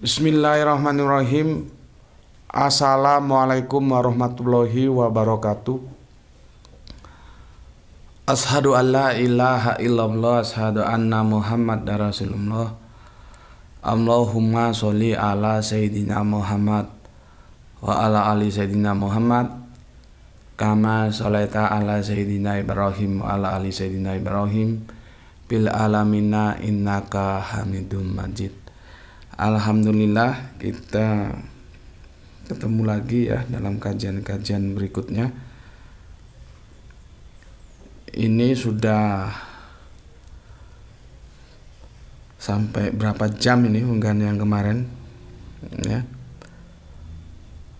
Bismillahirrahmanirrahim. Assalamualaikum warahmatullahi wabarakatuh. Ashadu an la ilaha illallah, ashadu anna Muhammad Rasulullah. Allahumma sholli ala Sayyidina Muhammad wa ala ali Sayyidina Muhammad kama sholaita ala Sayyidina Ibrahim wa ala ali Sayyidina Ibrahim bil alamina innaka hamidum majid. Alhamdulillah, kita ketemu lagi ya dalam kajian-kajian berikutnya. Ini sudah sampai berapa jam ini unggahan yang kemarin ya.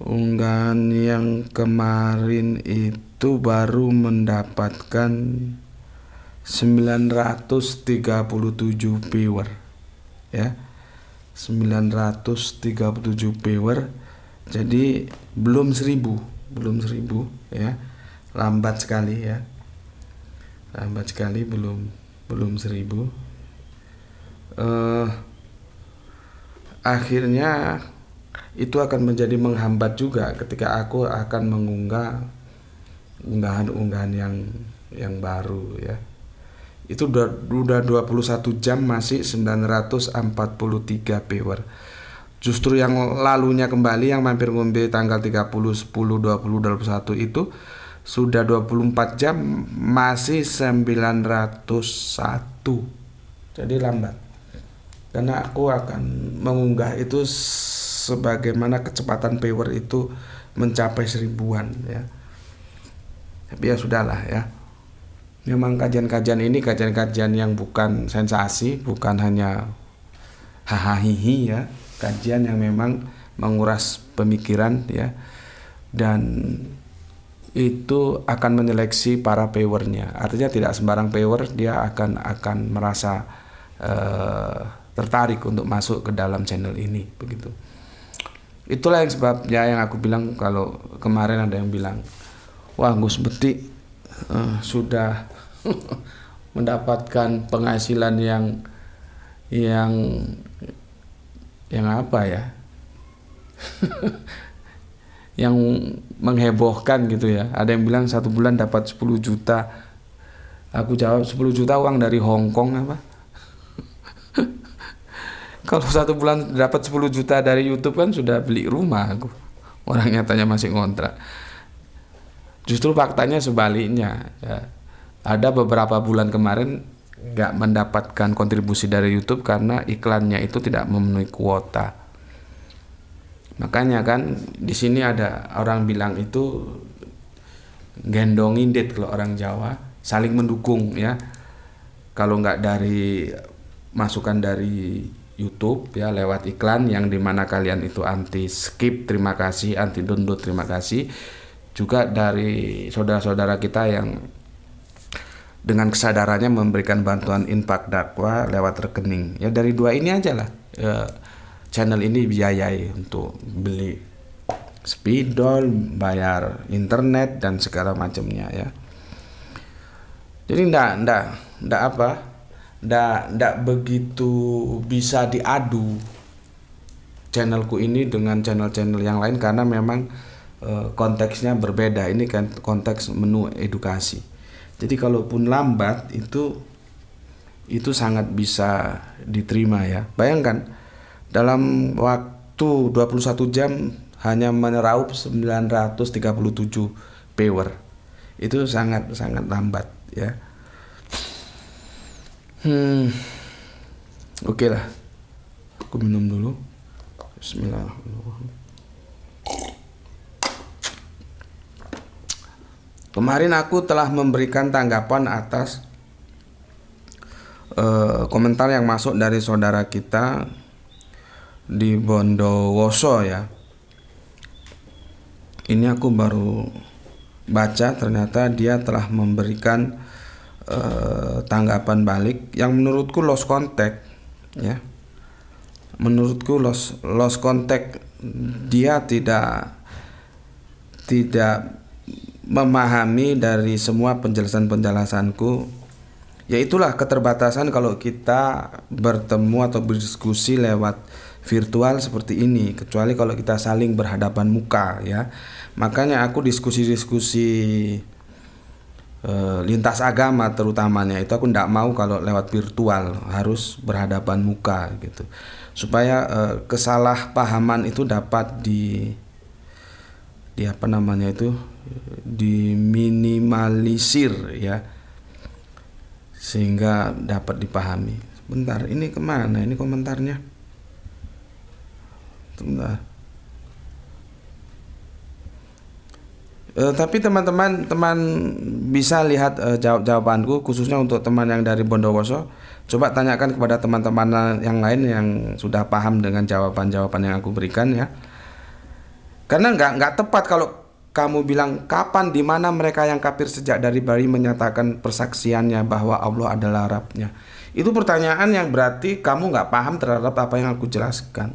Unggahan yang kemarin itu baru mendapatkan 937 viewer ya. 937 viewer, jadi belum 1000 ya, lambat sekali ya, belum 1000. Akhirnya itu akan menjadi menghambat juga ketika aku akan mengunggah unggahan yang baru ya. Itu udah 21 jam masih 943 viewer. Justru yang lalunya kembali yang mampir-mampir tanggal 30, 10, 20, 21 itu sudah 24 jam masih 901. Jadi lambat. Karena aku akan mengunggah itu sebagaimana kecepatan viewer itu mencapai 1000-an ya. Tapi ya sudahlah ya. Memang kajian-kajian ini kajian-kajian yang bukan sensasi, bukan hanya hahaha ya, kajian yang memang menguras pemikiran ya, dan itu akan menyeleksi para viewernya. Artinya tidak sembarang viewer dia akan merasa tertarik untuk masuk ke dalam channel ini begitu. Itulah yang sebabnya yang aku bilang, kalau kemarin ada yang bilang, wah Gus Beti sudah mendapatkan penghasilan yang apa ya yang menghebohkan gitu ya. Ada yang bilang 1 bulan dapat 10 juta. Aku jawab 10 juta uang dari Hong Kong apa. Kalau 1 bulan dapat 10 juta dari YouTube kan sudah beli rumah aku. Orang nyatanya masih ngontrak. Justru faktanya sebaliknya ya. Ada beberapa bulan kemarin nggak mendapatkan kontribusi dari YouTube karena iklannya itu tidak memenuhi kuota. Makanya kan di sini ada orang bilang itu gendongin det, kalau orang Jawa, saling mendukung ya. Kalau nggak dari masukan dari YouTube ya, lewat iklan yang dimana kalian itu anti skip terima kasih, anti download terima kasih. Juga dari saudara-saudara kita yang dengan kesadarannya memberikan bantuan infak dakwah lewat rekening. Ya dari dua ini aja lah channel ini biayai untuk beli spidol, bayar internet dan segala macamnya ya. Jadi ndak begitu bisa diadu channelku ini dengan channel-channel yang lain karena memang konteksnya berbeda. Ini kan konteks menu edukasi. Jadi kalaupun lambat itu sangat bisa diterima ya. Bayangkan dalam waktu 21 jam hanya menyeraup 937 viewer. Itu sangat lambat ya. Oke lah. Aku minum dulu. Bismillahirrahmanirrahim. Kemarin aku telah memberikan tanggapan atas komentar yang masuk dari saudara kita di Bondowoso ya. Ini aku baru baca, ternyata dia telah memberikan tanggapan balik yang menurutku lost contact ya. Menurutku lost contact, dia tidak memahami dari semua penjelasanku. Ya itulah keterbatasan kalau kita bertemu atau berdiskusi lewat virtual seperti ini, kecuali kalau kita saling berhadapan muka ya. Makanya aku diskusi-diskusi lintas agama terutamanya itu aku tidak mau kalau lewat virtual, harus berhadapan muka gitu, supaya kesalahpahaman itu dapat di apa namanya itu, diminimalisir ya, sehingga dapat dipahami. Bentar, ini kemana ini komentarnya? Bentar. Tapi teman-teman bisa lihat jawabanku, khususnya untuk teman yang dari Bondowoso. Coba tanyakan kepada teman-teman yang lain yang sudah paham dengan jawaban-jawaban yang aku berikan ya. Karena nggak tepat kalau kamu bilang kapan, di mana mereka yang kafir sejak dari bayi menyatakan persaksiannya bahwa Allah adalah Rabbnya. Itu pertanyaan yang berarti kamu nggak paham terhadap apa yang aku jelaskan.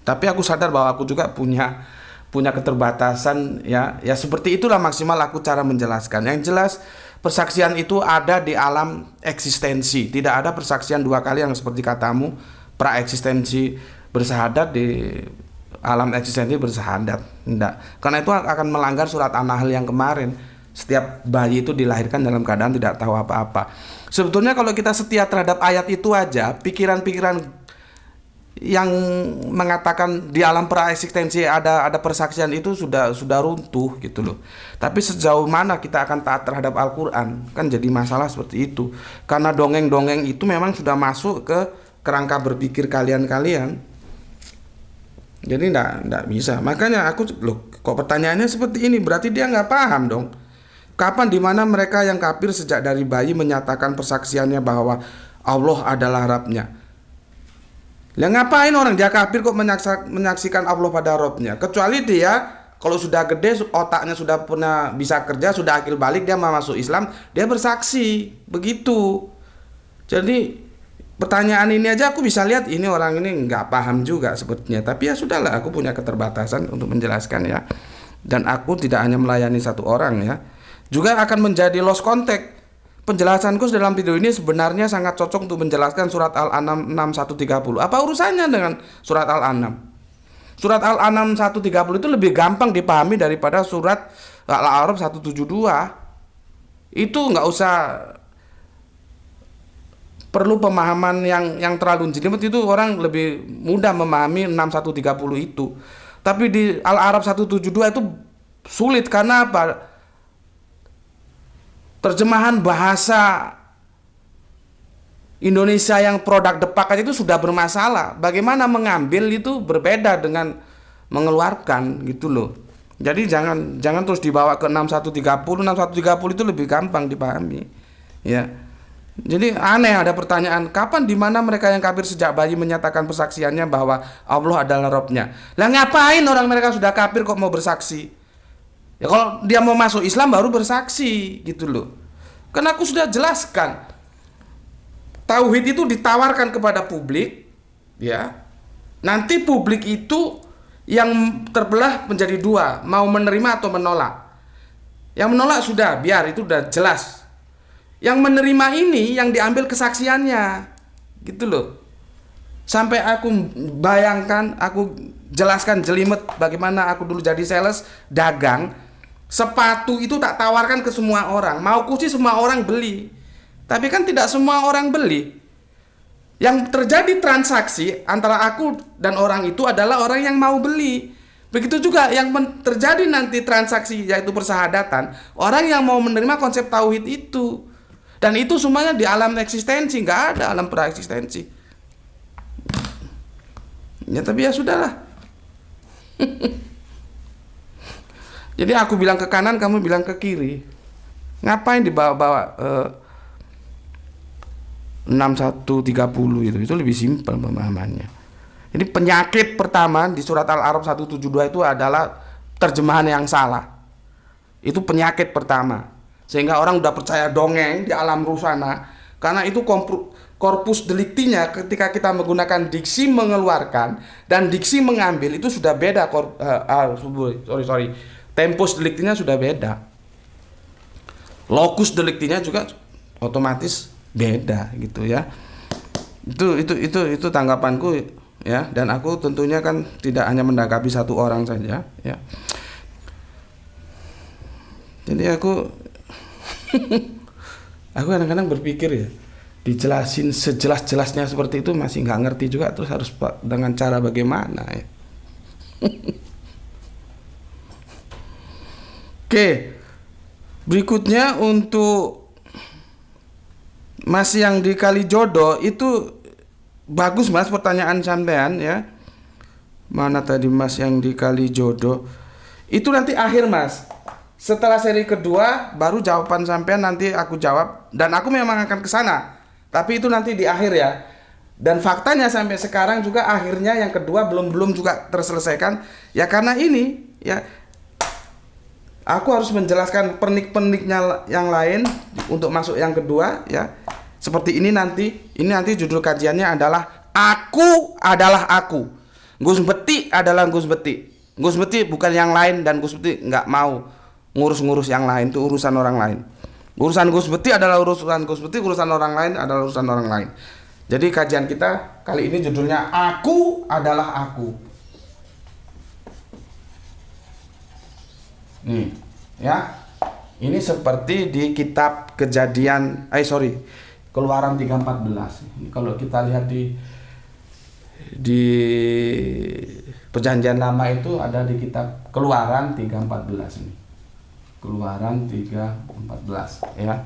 Tapi aku sadar bahwa aku juga punya keterbatasan ya seperti itulah maksimal aku cara menjelaskan. Yang jelas persaksian itu ada di alam eksistensi, tidak ada persaksian dua kali yang seperti katamu pra eksistensi bersahadat, di alam eksistensi bersahadat. Tidak, karena itu akan melanggar surat An-Nahl yang kemarin, setiap bayi itu dilahirkan dalam keadaan tidak tahu apa-apa. Sebetulnya kalau kita setia terhadap ayat itu aja, pikiran-pikiran yang mengatakan di alam pra-eksistensi ada persaksian itu sudah runtuh gitu loh. Tapi sejauh mana kita akan taat terhadap Al-Quran, kan jadi masalah seperti itu. Karena dongeng-dongeng itu memang sudah masuk ke kerangka berpikir kalian-kalian. Jadi enggak bisa. Makanya aku kok pertanyaannya seperti ini, berarti dia nggak paham dong. Kapan, di mana mereka yang kafir sejak dari bayi menyatakan persaksiannya bahwa Allah adalah Rabbnya. Lah ngapain orang dia kafir kok menyaksikan Allah pada Rabbnya? Kecuali dia kalau sudah gede, otaknya sudah pernah bisa kerja, sudah akil balik, dia mau masuk Islam, dia bersaksi begitu. Jadi pertanyaan ini aja aku bisa lihat ini orang ini nggak paham juga sepertinya. Tapi ya sudahlah, aku punya keterbatasan untuk menjelaskan ya. Dan aku tidak hanya melayani satu orang ya, juga akan menjadi lost contact. Penjelasanku dalam video ini sebenarnya sangat cocok untuk menjelaskan surat Al-An'am 6130. Apa urusannya dengan surat Al-An'am? Surat Al-An'am 130 itu lebih gampang dipahami daripada surat Al-A'raf 172. Itu nggak usah perlu pemahaman yang terlalu jelimet, itu orang lebih mudah memahami 6130 itu. Tapi di Al-A'raf 172 itu sulit, karena apa? Terjemahan bahasa Indonesia yang produk depak aja itu sudah bermasalah. Bagaimana mengambil itu berbeda dengan mengeluarkan gitu loh. Jadi jangan terus dibawa ke 6130. 6130 itu lebih gampang dipahami. Ya. Jadi aneh ada pertanyaan, kapan, di mana mereka yang kafir sejak bayi menyatakan persaksiannya bahwa Allah adalah Rabbnya. Lah ngapain orang mereka sudah kafir kok mau bersaksi? Ya kalau dia mau masuk Islam baru bersaksi gitu loh. Karena aku sudah jelaskan, tauhid itu ditawarkan kepada publik ya. Nanti publik itu yang terbelah menjadi dua, mau menerima atau menolak. Yang menolak sudah biar, itu udah jelas. Yang menerima ini yang diambil kesaksiannya gitu loh. Sampai aku bayangkan, aku jelaskan jelimet bagaimana aku dulu jadi sales dagang. Sepatu itu tak tawarkan ke semua orang, mauku sih semua orang beli. Tapi kan tidak semua orang beli. Yang terjadi transaksi antara aku dan orang itu adalah orang yang mau beli. Begitu juga yang terjadi nanti transaksi, yaitu persahabatan, orang yang mau menerima konsep tauhid itu. Dan itu semuanya di alam eksistensi, nggak ada alam pra-eksistensi. Ya tapi ya sudahlah. Jadi aku bilang ke kanan, kamu bilang ke kiri. Ngapain dibawa-bawa 6130 itu lebih simpel pemahamannya. Jadi penyakit pertama di surat Al-A'raf 172 itu adalah terjemahan yang salah. Itu penyakit pertama. Sehingga orang udah percaya dongeng di alam rusana. Karena itu korpus deliktinya ketika kita menggunakan diksi mengeluarkan dan diksi mengambil itu sudah beda. Tempus deliktinya sudah beda. Lokus deliktinya juga otomatis beda gitu ya. Itu tanggapanku ya, dan aku tentunya kan tidak hanya menanggapi satu orang saja ya. Jadi aku aku kadang-kadang berpikir ya, dijelasin sejelas-jelasnya seperti itu masih nggak ngerti juga, terus harus dengan cara bagaimana ya. Oke, berikutnya untuk Mas yang di Kalijodo itu bagus Mas pertanyaan sampean ya. Mana tadi Mas yang di Kalijodo? Itu nanti akhir Mas. Setelah seri kedua baru jawaban sampean nanti aku jawab, dan aku memang akan ke sana. Tapi itu nanti di akhir ya. Dan faktanya sampai sekarang juga akhirnya yang kedua belum juga terselesaikan ya, karena ini ya aku harus menjelaskan pernik-perniknya yang lain untuk masuk yang kedua ya. Seperti ini nanti judul kajiannya adalah Aku Adalah Aku. Gus Beti adalah Gus Beti. Gus Beti bukan yang lain, dan Gus Beti nggak mau ngurus-ngurus yang lain, itu urusan orang lain. Urusan Gus Beti adalah urusan Gus Beti, urusan orang lain adalah urusan orang lain. Jadi kajian kita kali ini judulnya Aku Adalah Aku. Nih, ya. Ini seperti di kitab Keluaran 3:14. Ini kalau kita lihat di Perjanjian Lama itu ada di kitab Keluaran 3:14 ini. Keluaran 3:14 ya.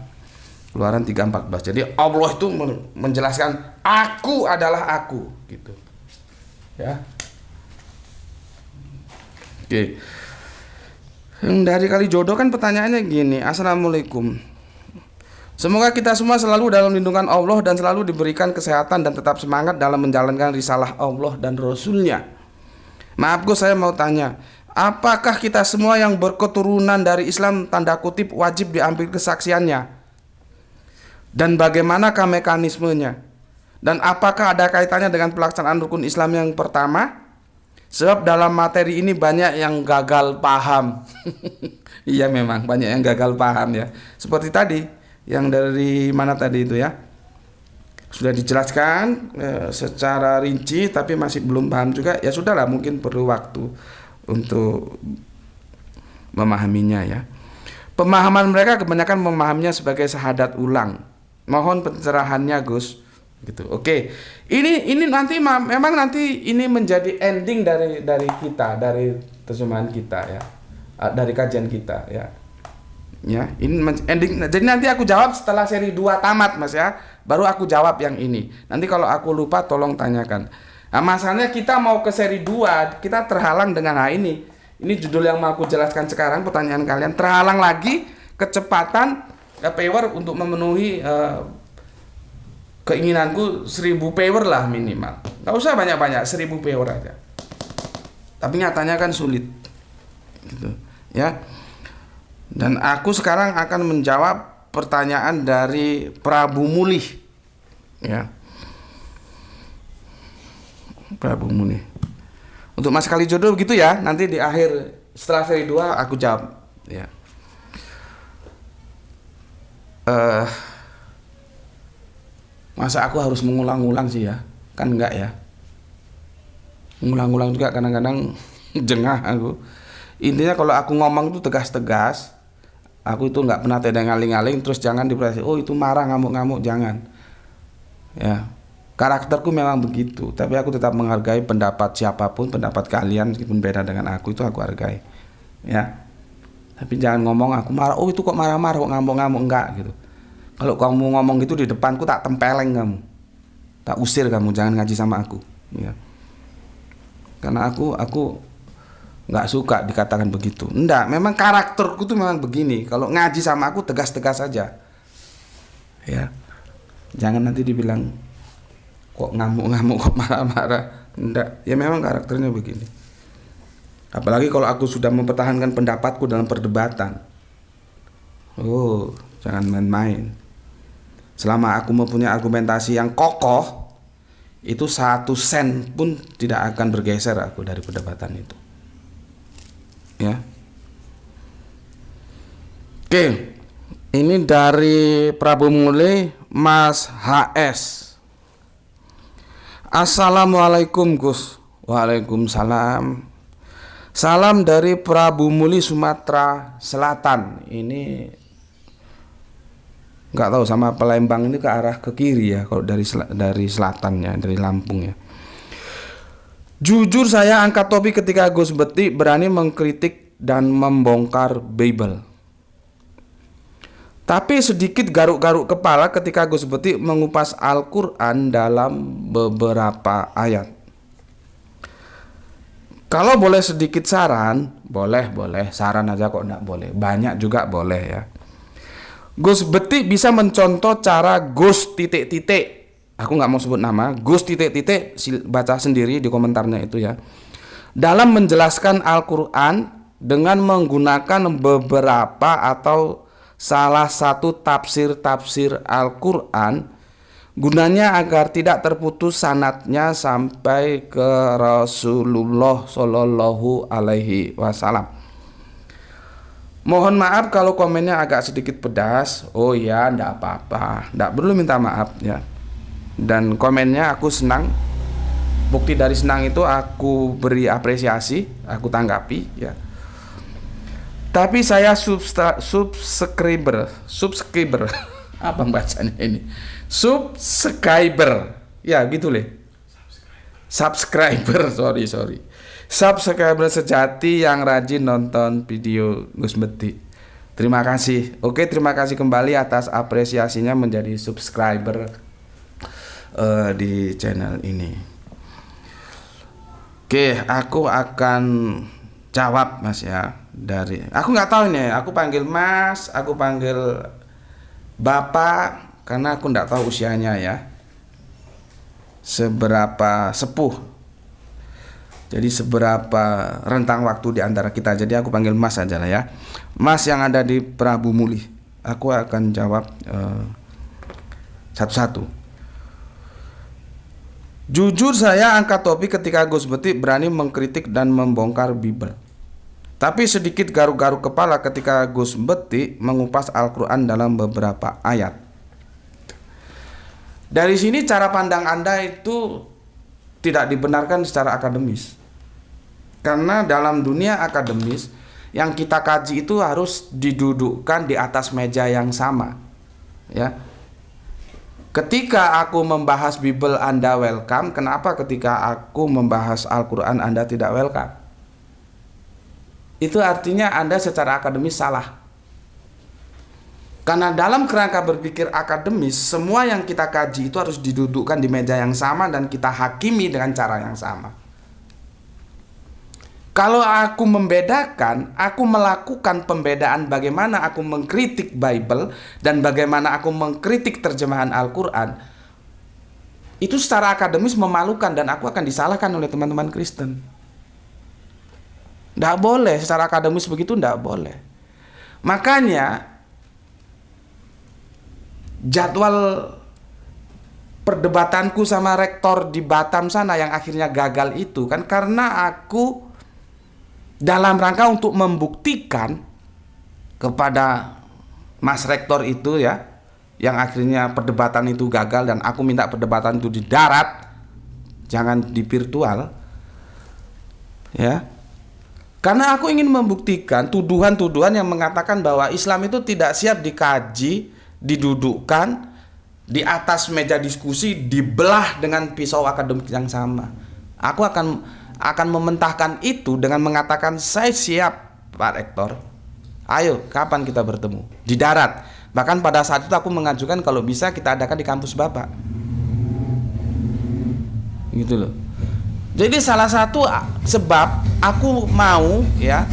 Keluaran 3:14. Jadi Allah itu menjelaskan Aku adalah Aku gitu. Ya. Oke. Dari Kalijodo kan pertanyaannya gini, Assalamualaikum. Semoga kita semua selalu dalam lindungan Allah dan selalu diberikan kesehatan dan tetap semangat dalam menjalankan risalah Allah dan Rasul-Nya. Maaf Gus, saya mau tanya, apakah kita semua yang berketurunan dari Islam tanda kutip wajib diambil kesaksiannya? Dan bagaimanakah mekanismenya? Dan apakah ada kaitannya dengan pelaksanaan rukun Islam yang pertama? Sebab dalam materi ini banyak yang gagal paham. Iya memang banyak yang gagal paham ya. Seperti tadi, yang dari mana tadi itu ya. Sudah dijelaskan secara rinci tapi masih belum paham juga. Ya sudahlah, mungkin perlu waktu untuk memahaminya ya. Pemahaman mereka kebanyakan memahaminya sebagai syahadat ulang. Mohon pencerahannya Gus. Gitu. Oke. Ini nanti memang nanti ini menjadi ending dari kita, dari terjemahan kita ya. Dari kajian kita ya. Ya, ini ending. Jadi nanti aku jawab setelah seri 2 tamat Mas ya. Baru aku jawab yang ini. Nanti kalau aku lupa tolong tanyakan. Nah, masalahnya kita mau ke seri 2, kita terhalang dengan ini. Ini judul yang mau aku jelaskan sekarang, pertanyaan kalian. Terhalang lagi kecepatan power untuk memenuhi keinginanku 1000 power lah minimal. Gak usah banyak-banyak, 1000 power aja. Tapi nyatanya kan sulit. Gitu. Ya. Dan aku sekarang akan menjawab pertanyaan dari Prabu Mulih. Ya. Prabu Mulih. Untuk Mas Kalijodo begitu ya. Nanti di akhir setelah seri 2 aku jawab ya. Masa aku harus mengulang-ulang sih ya? Kan enggak ya. Mengulang-ulang juga kadang-kadang jengah aku. Intinya kalau aku ngomong itu tegas-tegas, aku itu nggak pernah tedeng ngaling-ngaling, terus jangan diperhati, oh itu marah ngamuk-ngamuk, jangan. Ya, karakterku memang begitu, tapi aku tetap menghargai pendapat siapapun, pendapat kalian meskipun beda dengan aku, itu aku hargai. Ya, tapi jangan ngomong aku marah, oh itu kok marah-marah, kok ngamuk-ngamuk, enggak gitu. Kalau kamu ngomong gitu di depanku tak tempeleng kamu, tak usir kamu, jangan ngaji sama aku. Ya, karena aku nggak suka dikatakan begitu. Enggak, memang karakterku tuh memang begini. Kalau ngaji sama aku tegas-tegas saja. Ya. Jangan nanti dibilang kok ngamuk-ngamuk, kok marah-marah. Enggak, ya memang karakternya begini. Apalagi kalau aku sudah mempertahankan pendapatku dalam perdebatan. Oh, jangan main-main. Selama aku mempunyai argumentasi yang kokoh, itu 1 sen pun tidak akan bergeser aku dari perdebatan itu. Ya. Oke. Ini dari Prabu Mulih, Mas HS. Assalamualaikum Gus. Waalaikumsalam. Salam dari Prabu Muli, Sumatera Selatan. Ini nggak tahu sama Palembang ini ke arah ke kiri ya, kalau dari selatannya, dari Lampung ya. Jujur saya angkat topi ketika Gus Beti berani mengkritik dan membongkar Bible. Tapi sedikit garuk-garuk kepala ketika Gus Beti mengupas Al-Quran dalam beberapa ayat. Kalau boleh sedikit saran, boleh, saran aja kok enggak boleh. Banyak juga boleh ya. Gus Beti bisa mencontoh cara Gus titik-titik. Aku nggak mau sebut nama. Gus titik-titik, baca sendiri di komentarnya itu ya. Dalam menjelaskan Al-Quran dengan menggunakan beberapa atau salah satu tafsir-tafsir Al-Quran, gunanya agar tidak terputus sanadnya sampai ke Rasulullah Shallallahu Alaihi Wasallam. Mohon maaf kalau komennya agak sedikit pedas. Oh ya, ndak apa-apa, ndak perlu minta maaf ya. Dan komennya aku senang. Bukti dari senang itu aku beri apresiasi, aku tanggapi ya. Tapi saya subscriber apa bacanya ini? Subscriber, ya gitu leh. Subscriber, sorry. Subscriber sejati yang rajin nonton video Gus Beti. Terima kasih. Oke, terima kasih kembali atas apresiasinya menjadi subscriber di channel ini. Oke, aku akan jawab Mas ya. Aku nggak tahu ini. Aku panggil Mas, aku panggil Bapak. Karena aku tidak tahu usianya ya, seberapa sepuh, jadi seberapa rentang waktu di antara kita. Jadi aku panggil Mas aja lah ya. Mas yang ada di Prabu Muli. Aku akan jawab satu-satu. Jujur saya angkat topi ketika Gus Beti berani mengkritik dan membongkar Bible. Tapi sedikit garuk-garuk kepala ketika Gus Beti mengupas Al-Quran dalam beberapa ayat. Dari sini cara pandang Anda itu tidak dibenarkan secara akademis. Karena dalam dunia akademis yang kita kaji itu harus didudukkan di atas meja yang sama. Ya. Ketika aku membahas Bible Anda welcome, kenapa ketika aku membahas Al-Quran Anda tidak welcome? Itu artinya Anda secara akademis salah. Karena dalam kerangka berpikir akademis, semua yang kita kaji itu harus didudukkan di meja yang sama dan kita hakimi dengan cara yang sama. Kalau aku membedakan, aku melakukan pembedaan bagaimana aku mengkritik Bible dan bagaimana aku mengkritik terjemahan Al-Quran, itu secara akademis memalukan dan aku akan disalahkan oleh teman-teman Kristen. Tidak boleh, secara akademis begitu tidak boleh. Makanya jadwal perdebatanku sama rektor di Batam sana yang akhirnya gagal itu kan karena aku dalam rangka untuk membuktikan kepada Mas Rektor itu ya, yang akhirnya perdebatan itu gagal dan aku minta perdebatan itu di darat, jangan di virtual ya. Karena aku ingin membuktikan tuduhan-tuduhan yang mengatakan bahwa Islam itu tidak siap dikaji, didudukkan di atas meja diskusi, dibelah dengan pisau akademik yang sama. Aku akan mementahkan itu dengan mengatakan saya siap Pak Rektor. Ayo, kapan kita bertemu? Di darat. Bahkan pada saat itu aku mengajukan kalau bisa kita adakan di kampus Bapak. Gitu loh. Jadi salah satu sebab aku mau ya,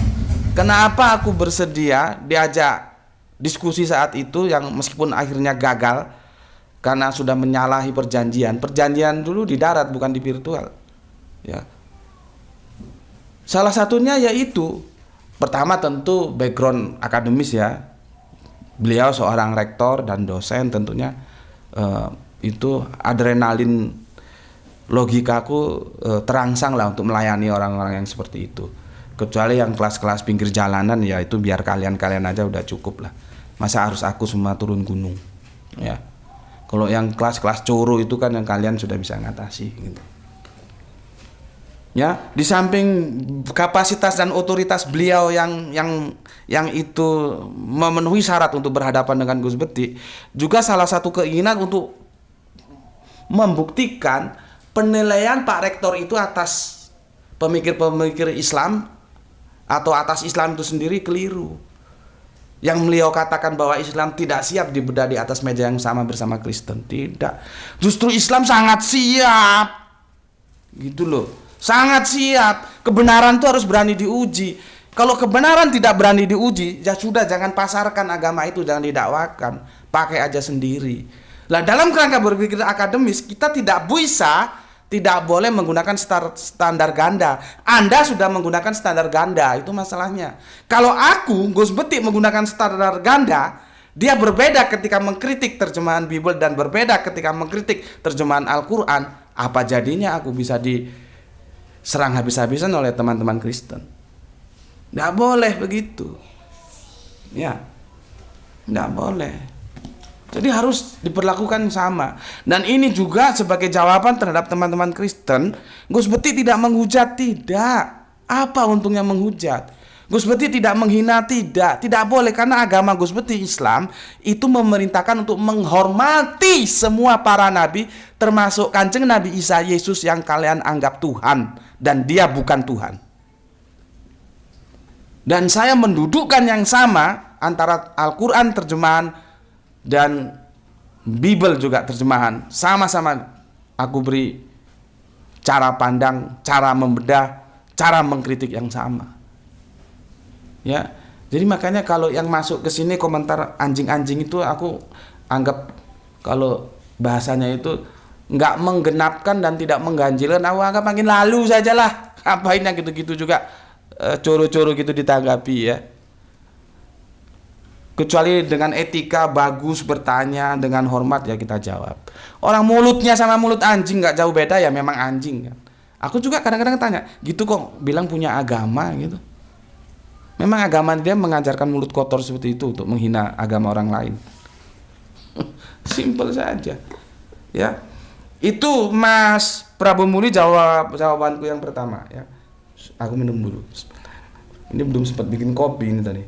kenapa aku bersedia diajak diskusi saat itu yang meskipun akhirnya gagal karena sudah menyalahi perjanjian. Perjanjian dulu di darat bukan di virtual. Ya. Salah satunya yaitu pertama tentu background akademis ya. Beliau seorang rektor dan dosen tentunya itu adrenalin logikaku terangsang lah untuk melayani orang-orang yang seperti itu. Kecuali yang kelas-kelas pinggir jalanan ya itu biar kalian aja udah cukup lah. Masa harus aku semua turun gunung ya. Kalau yang kelas-kelas coro itu kan yang kalian sudah bisa ngatasi gitu. Ya, di samping kapasitas dan otoritas beliau yang itu memenuhi syarat untuk berhadapan dengan Gus Beti, juga salah satu keinginan untuk membuktikan penilaian Pak Rektor itu atas pemikir-pemikir Islam atau atas Islam itu sendiri keliru. Yang beliau katakan bahwa Islam tidak siap dibedah di atas meja yang sama bersama Kristen. Tidak. Justru Islam sangat siap. Gitu loh. Sangat siap. Kebenaran itu harus berani diuji. Kalau kebenaran tidak berani diuji, ya sudah, jangan pasarkan agama itu, jangan didakwakan. Pakai aja sendiri. Nah, dalam kerangka berpikir akademis, kita tidak boleh menggunakan standar ganda. Anda sudah menggunakan standar ganda, itu masalahnya. Kalau aku, Gus Beti, menggunakan standar ganda, dia berbeda ketika mengkritik terjemahan Bible dan berbeda ketika mengkritik terjemahan Al-Quran. Apa jadinya aku bisa diserang habis-habisan oleh teman-teman Kristen? Nggak boleh begitu. Ya, nggak boleh. Jadi harus diperlakukan sama. Dan ini juga sebagai jawaban terhadap teman-teman Kristen, Gus Beti tidak menghujat, tidak. Apa untungnya menghujat? Gus Beti tidak menghina, tidak boleh, karena agama Gus Beti Islam itu memerintahkan untuk menghormati semua para nabi, termasuk Kanjeng Nabi Isa Yesus yang kalian anggap Tuhan dan dia bukan Tuhan. Dan saya mendudukkan yang sama antara Al-Quran terjemahan dan Bible juga terjemahan, sama-sama aku beri cara pandang, cara membedah, cara mengkritik yang sama. Ya, jadi makanya kalau yang masuk ke sini komentar anjing-anjing itu aku anggap kalau bahasanya itu nggak menggenapkan dan tidak mengganjilkan, aku anggap makin lalu sajalah. Ngapain yang gitu-gitu juga coro-coro gitu ditanggapi ya. Kecuali dengan etika bagus, bertanya dengan hormat, ya kita jawab. Orang mulutnya sama mulut anjing nggak jauh beda, ya memang anjing kan. Aku juga kadang-kadang tanya, gitu kok bilang punya agama gitu. Memang agama dia mengajarkan mulut kotor seperti itu untuk menghina agama orang lain. Simpel saja. Ya. Itu Mas Prabu Muli jawabanku yang pertama ya. Aku minum dulu. Ini belum sempat bikin kopi ini tadi.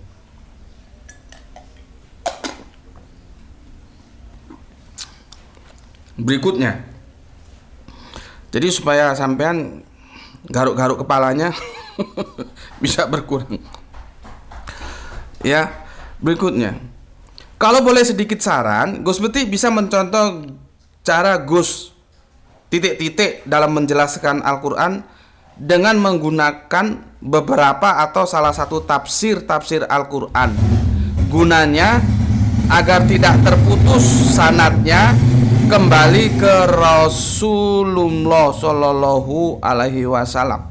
Berikutnya, jadi supaya sampean garuk-garuk kepalanya bisa berkurang. Ya, berikutnya, kalau boleh sedikit saran, Gus Beti bisa mencontoh cara Gus titik-titik dalam menjelaskan Al-Quran dengan menggunakan beberapa atau salah satu tafsir Al-Quran. Gunanya agar tidak terputus sanadnya kembali ke Rasulullah Shallallahu Alaihi Wasallam.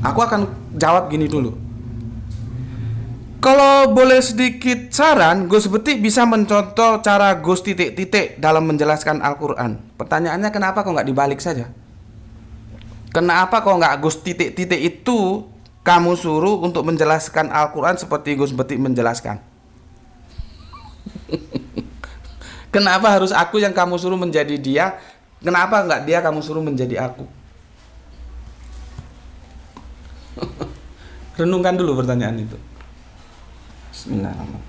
Aku akan jawab gini dulu. Kalau boleh sedikit saran, Gus Beti bisa mencontoh cara Gus titik-titik dalam menjelaskan Al-Quran. Pertanyaannya, kenapa kok nggak dibalik saja? Kenapa kok nggak Gus titik-titik itu kamu suruh untuk menjelaskan Al-Quran seperti Gus Beti menjelaskan? Kenapa harus aku yang kamu suruh menjadi dia? Kenapa nggak dia kamu suruh menjadi aku? Renungkan dulu pertanyaan itu. Bismillahirrahmanirrahim.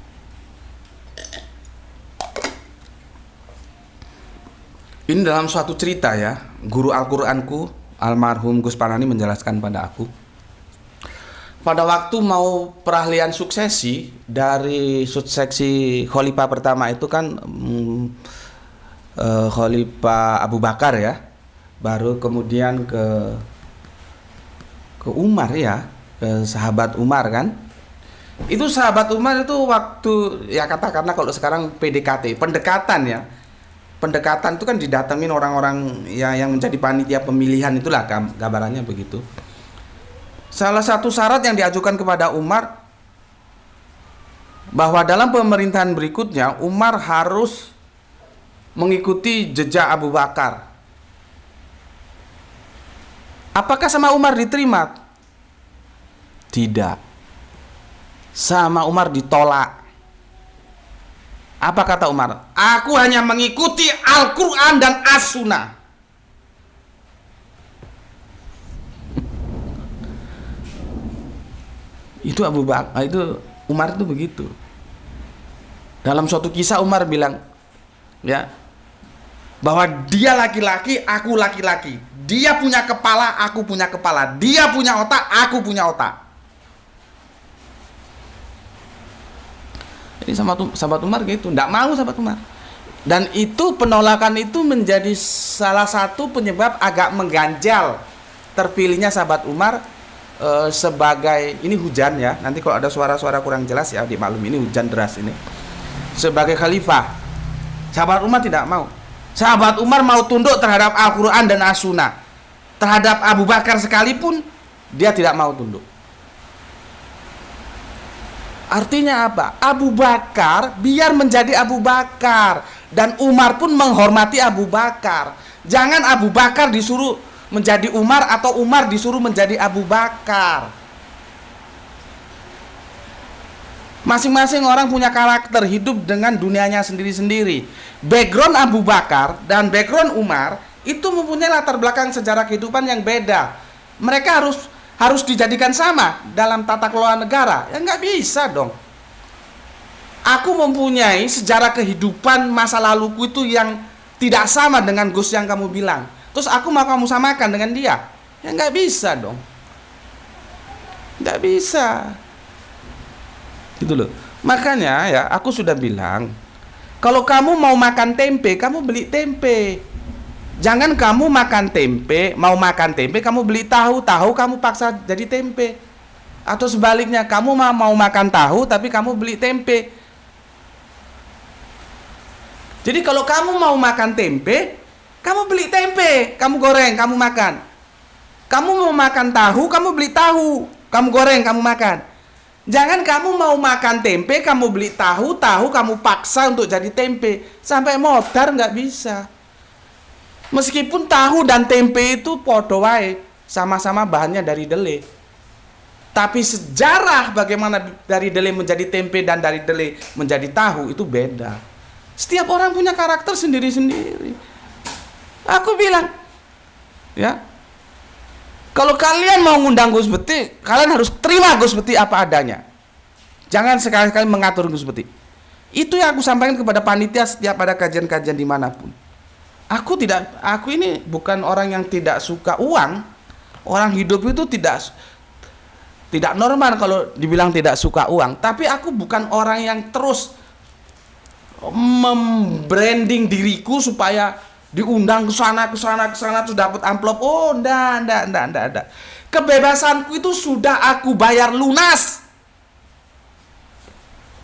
Ini dalam suatu cerita ya, guru Al-Quranku almarhum Gus Panani menjelaskan pada aku. Pada waktu mau perahlian suksesi dari suksesi Khalifah pertama itu kan Khalifah Abu Bakar ya, baru kemudian ke Umar ya, ke sahabat Umar kan. Itu sahabat Umar itu waktu ya katakanlah kalau sekarang PDKT, pendekatan ya. Pendekatan itu kan didatengin orang-orang ya yang menjadi panitia pemilihan, itulah gambarannya begitu. Salah satu syarat yang diajukan kepada Umar bahwa dalam pemerintahan berikutnya Umar harus mengikuti jejak Abu Bakar. Apakah sama Umar diterima? Tidak. Sama Umar ditolak. Apa kata Umar? Aku hanya mengikuti Al-Quran dan As-Sunnah. Itu Abu Bakar, itu Umar itu begitu. Dalam suatu kisah Umar bilang, ya, bahwa dia laki-laki, aku laki-laki. Dia punya kepala, aku punya kepala. Dia punya otak, aku punya otak. Jadi sahabat Umar gitu, tidak mau sahabat Umar. Dan itu penolakan itu menjadi salah satu penyebab agak mengganjal terpilihnya sahabat Umar sebagai, ini hujan ya, nanti kalau ada suara-suara kurang jelas ya dimaklum, ini hujan deras ini, sebagai khalifah. Sahabat Umar tidak mau. Sahabat Umar mau tunduk terhadap Al-Quran dan As-Sunnah. Terhadap Abu Bakar sekalipun dia tidak mau tunduk. Artinya apa? Abu Bakar biar menjadi Abu Bakar, dan Umar pun menghormati Abu Bakar. Jangan Abu Bakar disuruh menjadi Umar atau Umar disuruh menjadi Abu Bakar. Masing-masing orang punya karakter hidup dengan dunianya sendiri-sendiri. Background Abu Bakar dan background Umar itu mempunyai latar belakang sejarah kehidupan yang beda. Mereka harus dijadikan sama dalam tata kelola negara. Ya nggak bisa dong. Aku mempunyai sejarah kehidupan masa laluku itu yang tidak sama dengan Gus yang kamu bilang. Terus aku mau kamu samakan dengan dia. Ya nggak bisa dong. Nggak bisa. Gitu loh. Makanya ya aku sudah bilang, kalau kamu mau makan tempe, kamu beli tempe. Jangan kamu makan tempe, mau makan tempe kamu beli tahu, tahu kamu paksa jadi tempe. Atau sebaliknya, kamu mau makan tahu tapi kamu beli tempe. Jadi kalau kamu mau makan tempe, kamu beli tempe, kamu goreng, kamu makan. Kamu mau makan tahu, kamu beli tahu, kamu goreng, kamu makan. Jangan kamu mau makan tempe, kamu beli tahu, tahu kamu paksa untuk jadi tempe. Sampai modar nggak bisa. Meskipun tahu dan tempe itu podo wae, sama-sama bahannya dari dele. Tapi sejarah bagaimana dari dele menjadi tempe dan dari dele menjadi tahu itu beda. Setiap orang punya karakter sendiri-sendiri. Aku bilang, ya, kalau kalian mau ngundang Gus Beti, kalian harus terima Gus Beti apa adanya. Jangan sekali-kali mengatur Gus Beti. Itu yang aku sampaikan kepada panitia setiap ada kajian-kajian dimanapun. Aku ini bukan orang yang tidak suka uang. Orang hidup itu tidak normal kalau dibilang tidak suka uang. Tapi aku bukan orang yang terus membranding diriku supaya diundang ke sana terus dapat amplop. Oh, enggak. Kebebasanku itu sudah aku bayar lunas.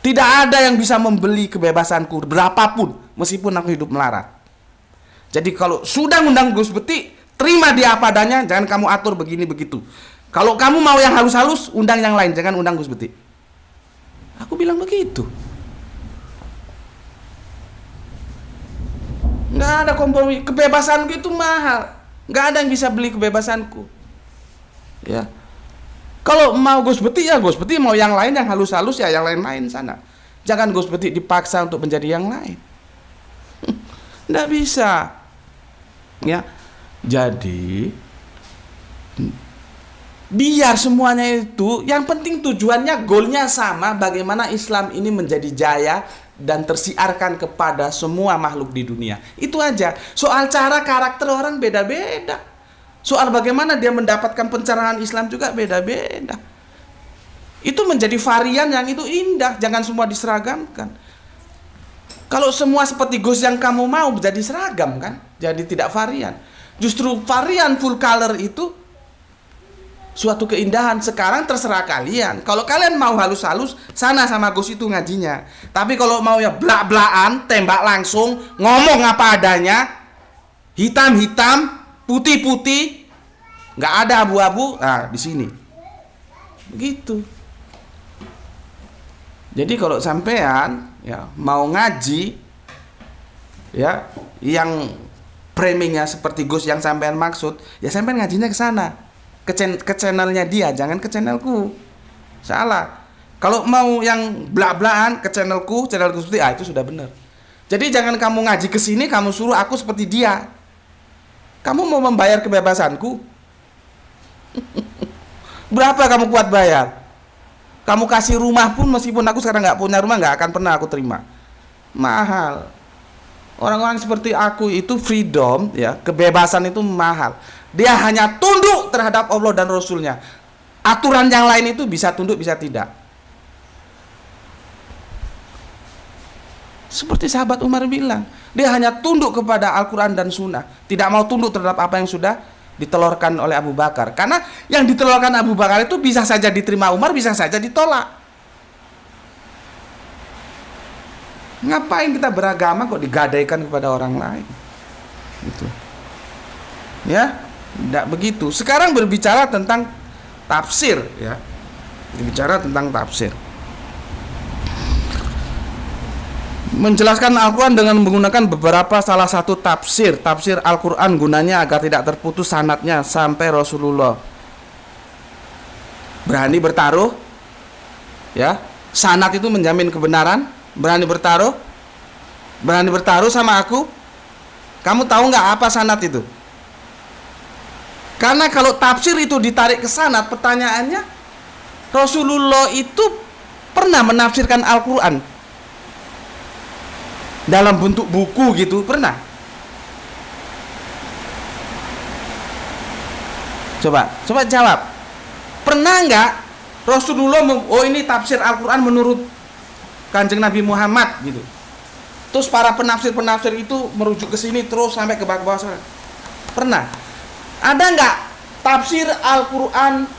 Tidak ada yang bisa membeli kebebasanku berapapun meskipun aku hidup melarat. Jadi kalau sudah ngundang Gus Beti, terima dia apa adanya, jangan kamu atur begini begitu. Kalau kamu mau yang halus-halus, undang yang lain, jangan undang Gus Beti. Aku bilang begitu. Nggak ada kompromi. Kebebasanku itu mahal. Nggak ada yang bisa beli kebebasanku. Ya. Kalau mau Gus Beti ya Gus Beti, mau yang lain yang halus-halus ya yang lain-lain sana. Jangan Gus Beti dipaksa untuk menjadi yang lain. Nggak bisa. Ya. Jadi biar semuanya itu, yang penting tujuannya, goalnya sama, bagaimana Islam ini menjadi jaya dan tersiarkan kepada semua makhluk di dunia. Itu aja. Soal cara karakter orang beda-beda. Soal bagaimana dia mendapatkan pencerahan Islam juga beda-beda. Itu menjadi varian yang itu indah. Jangan semua diseragamkan. Kalau semua seperti Gus yang kamu mau menjadi seragam kan, jadi tidak varian. Justru varian full color itu suatu keindahan. Sekarang terserah kalian. Kalau kalian mau halus-halus, sana sama Gus itu ngajinya. Tapi kalau mau ya blak-blakan, tembak langsung, ngomong apa adanya, hitam-hitam, putih-putih, nggak ada abu-abu, nah di sini. Begitu. Jadi kalau sampean ya mau ngaji ya yang framingnya seperti Gus yang sampean maksud, ya sampean ngajinya ke sana. Ke channelnya dia, jangan ke channelku. Salah. Kalau mau yang blak-blakan ke channelku seperti itu sudah benar. Jadi jangan kamu ngaji ke sini kamu suruh aku seperti dia. Kamu mau membayar kebebasanku? Berapa kamu kuat bayar? Kamu kasih rumah pun meskipun aku sekarang nggak punya rumah nggak akan pernah aku terima. Mahal. Orang-orang seperti aku itu freedom ya, kebebasan itu mahal. Dia hanya tunduk terhadap Allah dan Rasulnya. Aturan yang lain itu bisa tunduk bisa tidak. Seperti sahabat Umar bilang, dia hanya tunduk kepada Al-Quran dan Sunnah, tidak mau tunduk terhadap apa yang sudah ditelurkan oleh Abu Bakar. Karena yang ditelurkan Abu Bakar itu bisa saja diterima Umar, bisa saja ditolak. Ngapain kita beragama kok digadaikan kepada orang lain? Gitu. Ya, tidak begitu. Sekarang berbicara tentang tafsir, ya. Berbicara tentang tafsir. Menjelaskan Al-Quran dengan menggunakan beberapa salah satu tafsir Al-Quran gunanya agar tidak terputus sanadnya sampai Rasulullah. Berani bertaruh, ya. Sanad itu menjamin kebenaran. Berani bertaruh sama aku. Kamu tahu nggak apa sanad itu? Karena kalau tafsir itu ditarik ke sanad, pertanyaannya, Rasulullah itu pernah menafsirkan Al-Quran dalam bentuk buku gitu, pernah? Coba jawab. Pernah nggak Rasulullah oh ini tafsir Al-Quran menurut Kanjeng Nabi Muhammad gitu. Terus para penafsir itu merujuk ke sini terus sampai ke bawah sana. Pernah? Ada nggak tafsir Al-Quran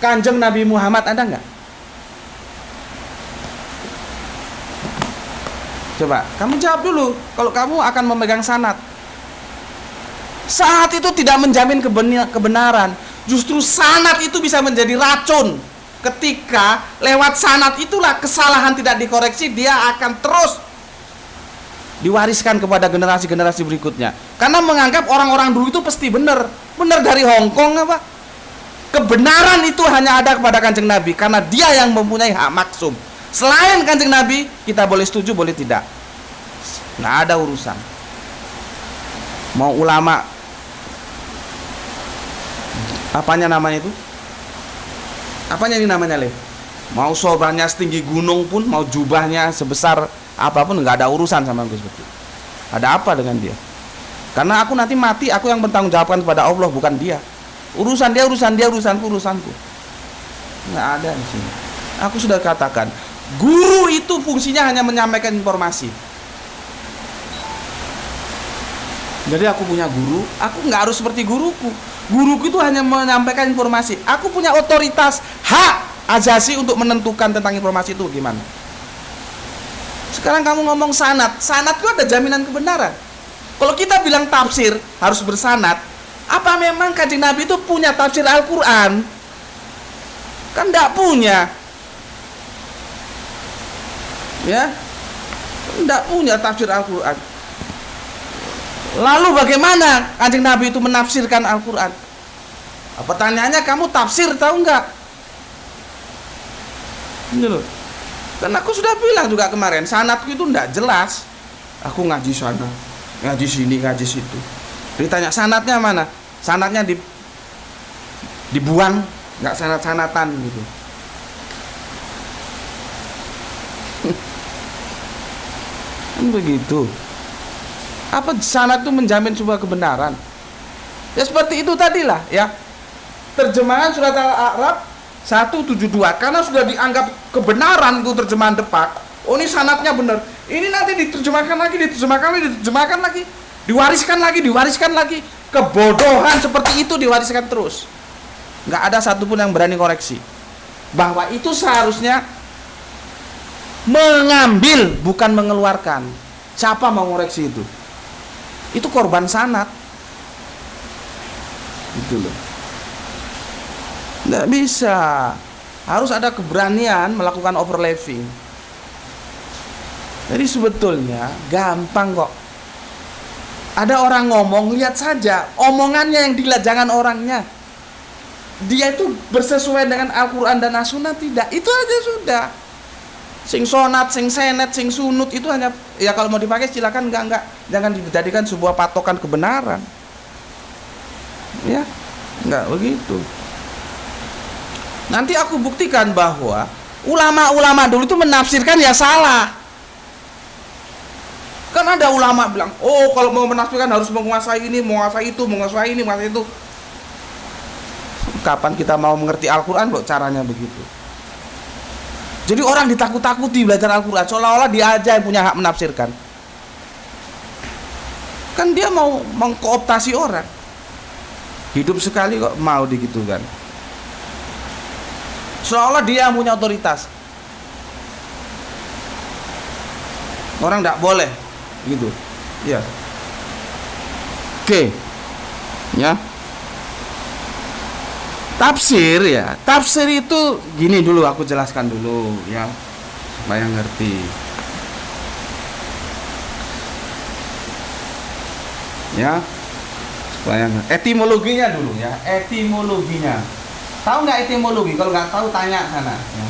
Kanjeng Nabi Muhammad, ada nggak? Coba, kamu jawab dulu. Kalau kamu akan memegang sanad. Sanad itu tidak menjamin kebenaran. Justru sanad itu bisa menjadi racun. Ketika lewat sanad itulah kesalahan tidak dikoreksi, dia akan terus diwariskan kepada generasi-generasi berikutnya. Karena menganggap orang-orang dulu itu pasti benar. Benar dari Hong Kong apa? Kebenaran itu hanya ada kepada Kanjeng Nabi. Karena dia yang mempunyai hak maksum. Selain Kanjeng Nabi, kita boleh setuju, boleh tidak. Nggak ada urusan. Mau ulama, apanya namanya itu? Apanya ini namanya, Le? Mau sorbannya setinggi gunung pun, mau jubahnya sebesar apapun, nggak ada urusan sama Gus Betul. Ada apa dengan dia? Karena aku nanti mati, aku yang bertanggung jawabkan kepada Allah, bukan dia. Urusan dia, urusanku. Nggak ada di sini. Aku sudah katakan, guru itu fungsinya hanya menyampaikan informasi. Jadi aku punya guru, aku nggak harus seperti guruku. Guruku itu hanya menyampaikan informasi. Aku punya otoritas, hak asasi untuk menentukan tentang informasi itu gimana. Sekarang kamu ngomong sanad. Sanad itu ada jaminan kebenaran. Kalau kita bilang tafsir harus bersanad, apa memang Kanjeng Nabi itu punya tafsir Al-Quran? Kan nggak punya. Ya, tidak punya tafsir Al-Quran. Lalu bagaimana Kanjeng Nabi itu menafsirkan Al-Quran? Pertanyaannya, kamu tafsir tahu nggak? Ini loh. Dan aku sudah bilang juga kemarin, sanadku itu tidak jelas. Aku ngaji sana, ngaji sini, ngaji situ. Ditanya sanadnya mana? Sanadnya dibuang, nggak sanad-sanatan gitu. Kan begitu. Apa sanad itu menjamin sebuah kebenaran? Ya seperti itu tadilah ya. Terjemahan surat Al-A'raf 172 karena sudah dianggap kebenaran itu terjemahan Depak. Oh ini sanadnya benar. Ini nanti diterjemahkan lagi, diwariskan lagi. Kebodohan seperti itu diwariskan terus. Nggak ada satupun yang berani koreksi. Bahwa itu seharusnya mengambil bukan mengeluarkan. Siapa mau ngoreksi itu? Itu korban sanad. Gitu loh. Nggak bisa. Harus ada keberanian melakukan overlapping. Jadi sebetulnya gampang kok. Ada orang ngomong, lihat saja omongannya yang dilihat, jangan orangnya. dia itu bersesuaian dengan Al-Quran dan As-Sunnah tidak. Itu aja sudah. Sing sonat, sing senet, sing sunut itu hanya, ya kalau mau dipakai silakan, enggak, jangan dijadikan sebuah patokan kebenaran. Ya, enggak begitu. Nanti aku buktikan bahwa ulama-ulama dulu itu menafsirkan ya salah. Kan ada ulama bilang, oh kalau mau menafsirkan harus menguasai ini, menguasai itu, menguasai ini, menguasai itu. Kapan kita mau mengerti Al-Quran kok caranya begitu? Jadi orang ditakut-takuti belajar Al-Quran, seolah-olah dia aja yang punya hak menafsirkan. Kan dia mau mengkooptasi orang. Hidup sekali kok mau digitukan. Seolah dia yang punya otoritas. Orang tidak boleh gitu. Ya. Oke. Ya. Tafsir ya. Tafsir itu gini dulu, aku jelaskan dulu ya supaya ngerti. Ya. Supaya ngerti. Etimologinya dulu ya. Etimologinya. Tahu nggak etimologi? Kalau nggak tahu tanya sana. Ya.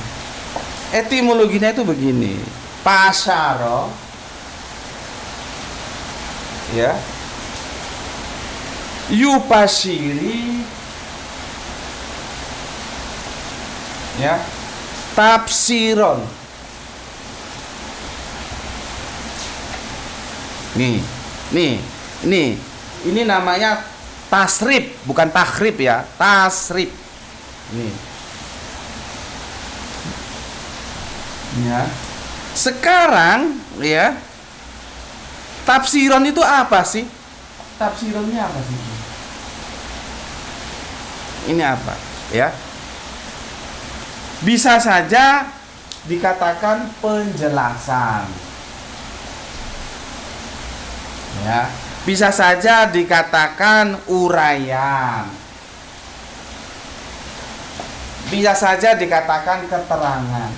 Etimologinya itu begini. Pasaro. Ya. Yupasiri. Ya, tafsiron. Ini namanya tasrif, bukan takhrib ya, tasrif. Nih. Ya. Sekarang ya, tafsiron itu apa sih? Tafsironnya apa sih? Ini apa? Ya. Bisa saja dikatakan penjelasan. Ya, bisa saja dikatakan uraian. Bisa saja dikatakan keterangan.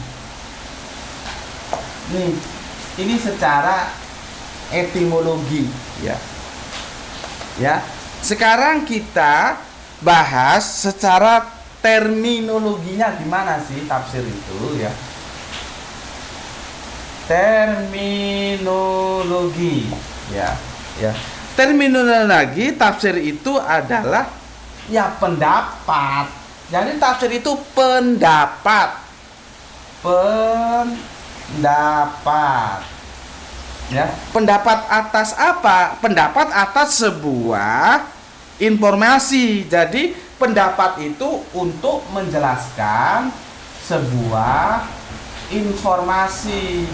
Nih, ini secara etimologi, ya. Ya. Sekarang kita bahas secara terminologinya gimana sih tafsir itu ya. Terminologi ya. Terminologi tafsir itu adalah ya pendapat. Jadi tafsir itu pendapat. Pendapat. Ya, pendapat atas apa? Pendapat atas sebuah informasi. Jadi pendapat itu untuk menjelaskan sebuah informasi.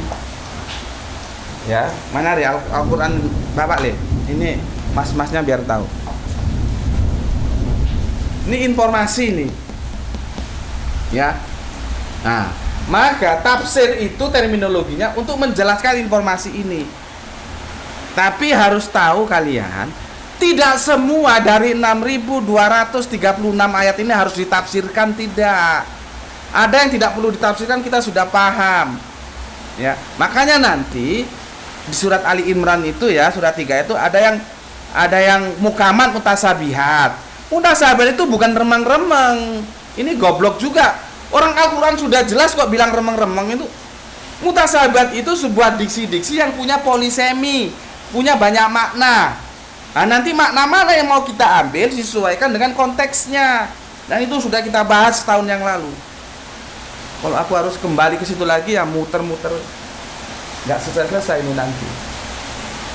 Ya, mana ya Al-Quran Bapak Le? Ini mas-masnya biar tahu. Ini informasi nih. Ya. Nah, maka tafsir itu terminologinya untuk menjelaskan informasi ini. Tapi harus tahu kalian, tidak semua dari 6.236 ayat ini harus ditafsirkan, tidak. Ada yang tidak perlu ditafsirkan, kita sudah paham. Ya, makanya nanti di surat Ali Imran itu ya, surat 3 itu ada yang mukamat mutasabihat. Mutasabihat itu bukan remeng-remeng. Ini goblok juga. Orang Al-Quran sudah jelas kok bilang remeng-remeng itu. Mutasabihat itu sebuah diksi-diksi yang punya polisemi, punya banyak makna. Nah, nanti makna mana yang mau kita ambil disesuaikan dengan konteksnya. Dan itu sudah kita bahas setahun yang lalu. Kalau aku harus kembali ke situ lagi ya muter-muter, nggak selesai ini nanti.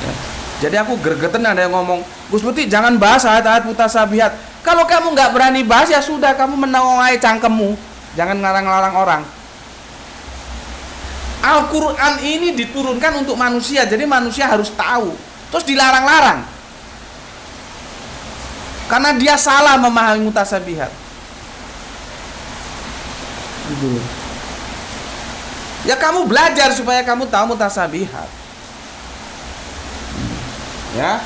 Ya. Jadi aku gregetan ada yang ngomong, Gus Putih jangan bahas ayat-ayat mutasabihat. Kalau kamu nggak berani bahas ya sudah, kamu menongai cangkemmu. Jangan ngarang-ngarang orang. Al-Quran ini diturunkan untuk manusia, jadi manusia harus tahu. Terus dilarang-larang. Karena dia salah memahami mutasabihat. Gitu. Ya kamu belajar supaya kamu tahu mutasabihat. Ya.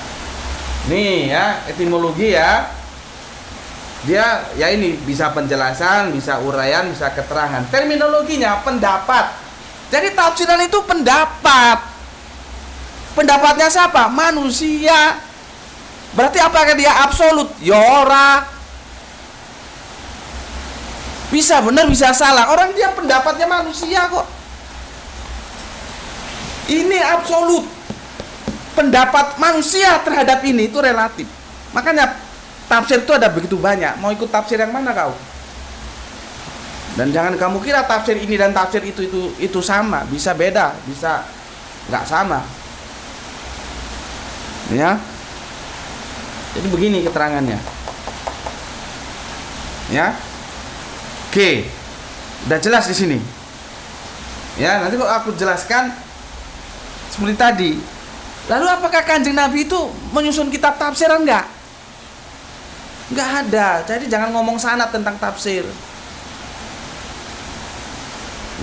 Nih ya, etimologi ya. Dia ya ini bisa penjelasan, bisa uraian, bisa keterangan. Terminologinya pendapat. Jadi tafsiran itu pendapat. Pendapatnya siapa? Manusia. Berarti apakah dia absolut? Ya ora. Bisa benar, bisa salah. Orang dia pendapatnya manusia kok. Ini absolut. Pendapat manusia terhadap ini itu relatif. Makanya tafsir itu ada begitu banyak. Mau ikut tafsir yang mana kau? Dan jangan kamu kira tafsir ini dan tafsir itu sama. Bisa beda, bisa nggak sama. Ya. Jadi begini keterangannya. Ya. Oke. Udah jelas di sini. Ya, nanti kok aku jelaskan seperti tadi. Lalu apakah Kanjeng Nabi itu menyusun kitab tafsir? Enggak ada. Jadi jangan ngomong sanad tentang tafsir.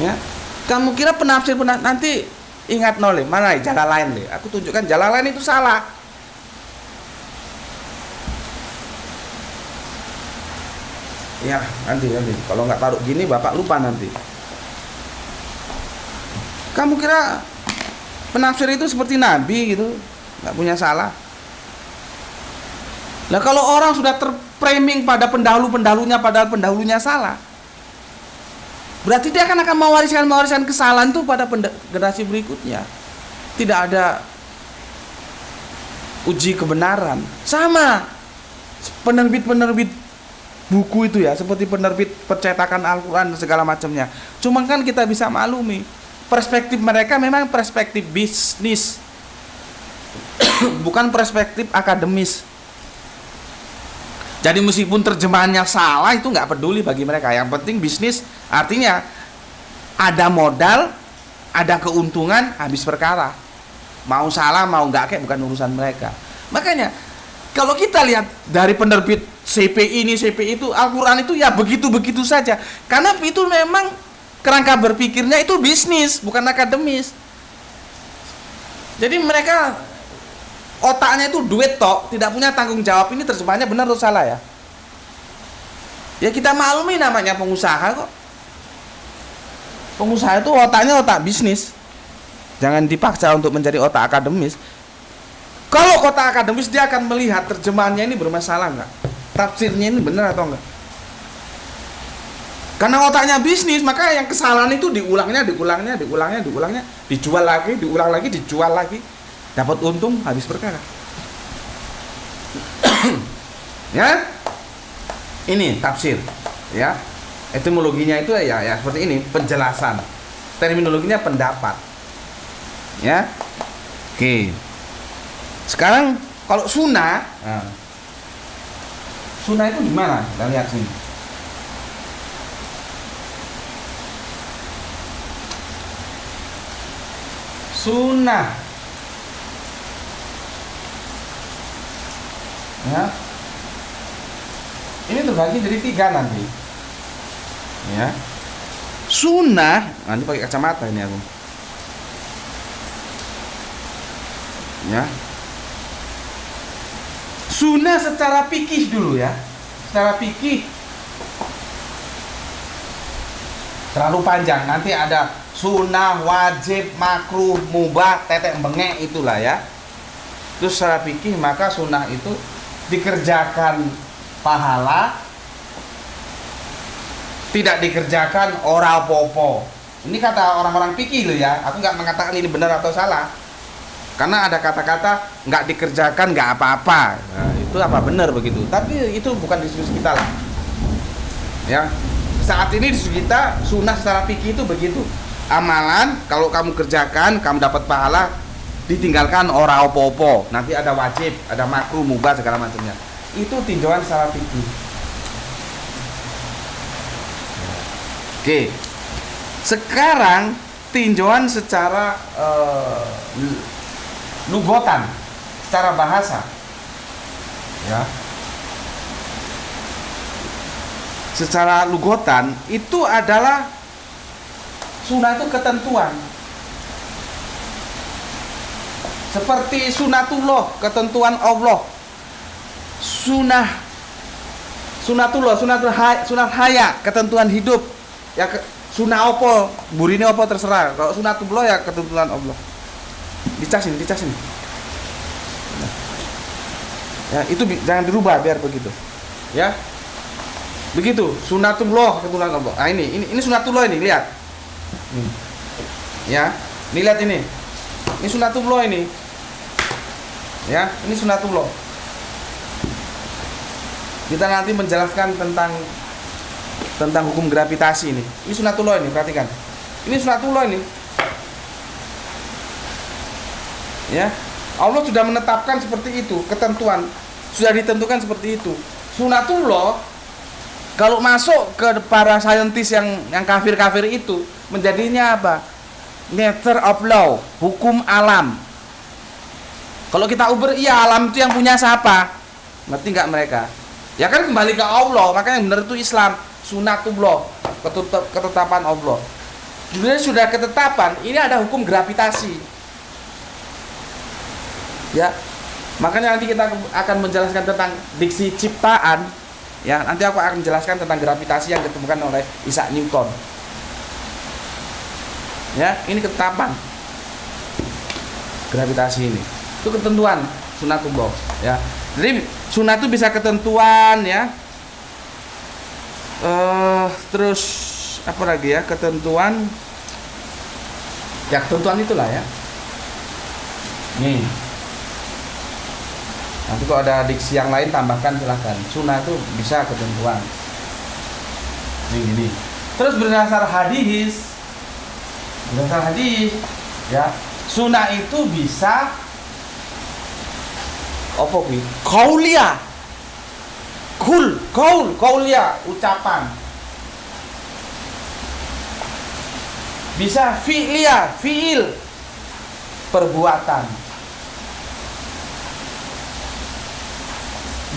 Ya. Kamu kira penafsir nanti ingat noleh, mana Jalalain deh. Aku tunjukkan Jalalain itu salah. Ya, nanti kalau nggak taruh gini Bapak lupa nanti. Kamu kira penafsir itu seperti Nabi gitu, nggak punya salah? Nah kalau orang sudah terframing pada pendahulunya, padahal pendahulunya salah, berarti dia akan mewariskan kesalahan itu pada generasi berikutnya. Tidak ada uji kebenaran. Sama penerbit buku itu ya, seperti penerbit percetakan Al-Quran dan segala macamnya. Cuma kan kita bisa maklumi, perspektif mereka memang perspektif bisnis, bukan perspektif akademis. Jadi meskipun terjemahannya salah itu nggak peduli bagi mereka. Yang penting bisnis, artinya ada modal, ada keuntungan, habis perkara. Mau salah mau nggak kayak bukan urusan mereka. Makanya kalau kita lihat dari penerbit CPI ini, CPI itu, Al-Quran itu ya begitu-begitu saja. Karena itu memang kerangka berpikirnya itu bisnis, bukan akademis. Jadi mereka otaknya itu duit tok, tidak punya tanggung jawab. Ini terjemahannya benar atau salah ya? Ya kita maklumi namanya pengusaha kok. Pengusaha itu otaknya otak bisnis. Jangan dipaksa untuk menjadi otak akademis. Kalau kota akademis dia akan melihat terjemahannya ini bermasalah nggak, tafsirnya ini benar atau enggak. Karena otaknya bisnis, maka yang kesalahan itu diulangnya, dijual lagi, diulang lagi, dijual lagi, dapat untung habis perkara. Ya, ini tafsir, ya. Etimologinya itu ya seperti ini, penjelasan. Terminologinya pendapat, ya. Oke. Sekarang kalau sunnah, sunnah itu gimana? Kita lihat sini. Sunnah, ya. Ini terbagi jadi 3 nanti, ya. Sunnah, nanti pakai kacamata ini aku, ya. Sunnah secara fikih dulu ya. Secara fikih terlalu panjang. Nanti ada sunnah, wajib, makruh, mubah, tetek bengek itulah ya. Terus secara fikih maka sunnah itu dikerjakan pahala, tidak dikerjakan ora popo. Ini kata orang-orang fikih loh ya. Aku nggak mengatakan ini benar atau salah. Karena ada kata-kata nggak dikerjakan nggak apa-apa. Nah, itu apa benar begitu? Tapi itu bukan diskusi kita lah. Ya, saat ini diskusi kita sunnah secara fikih itu begitu. Amalan kalau kamu kerjakan kamu dapat pahala, ditinggalkan ora opo-opo. Nanti ada wajib, ada makruh, mubah segala macamnya. Itu tinjauan secara fikih. Oke. Sekarang tinjauan secara lugotan, secara bahasa, ya. Secara lugotan itu adalah sunnah itu ketentuan, seperti sunatullah, ketentuan Allah. Sunat haya, ketentuan hidup. Ya sunnah opo, burine opo terserah. Kalau sunatullah ya ketentuan Allah. Dicasin. Ya, itu jangan dirubah biar begitu. Ya. Begitu, sunatullah keturunan Allah. Nah, ini sunatullah ini, lihat. Ya, ini lihat ini. Ini sunatullah ini. Ya, ini sunatullah. Kita nanti menjelaskan tentang hukum gravitasi ini. Ini sunatullah ini, perhatikan. Ini sunatullah ini. Ya, Allah sudah menetapkan seperti itu, ketentuan sudah ditentukan seperti itu. Sunatullah kalau masuk ke para saintis yang kafir-kafir itu menjadinya apa? Nature of law, hukum alam. Kalau kita uber, iya alam itu yang punya siapa? Ngerti nggak mereka? Ya kan kembali ke Allah, makanya yang benar itu Islam, sunatullah, ketetapan Allah. Sebenarnya sudah ketetapan, ini ada hukum gravitasi. Ya, makanya nanti kita akan menjelaskan tentang diksi ciptaan. Ya, nanti aku akan menjelaskan tentang gravitasi yang ditemukan oleh Isaac Newton. Ya, ini ketetapan gravitasi ini. Itu ketentuan sunatullah. Ya, jadi sunat itu bisa ketentuan ya. Terus apa lagi ya? Ketentuan. Ya, ketentuan itulah ya. Nih. Nanti kalau ada diksi yang lain tambahkan silahkan. Sunnah itu bisa ketentuan. Ini. Terus berdasar hadis, ya, sunnah itu bisa apa kuwi? Qauliyah. Qauliyah, ucapan. Bisa fi'liyah, fi'il, perbuatan.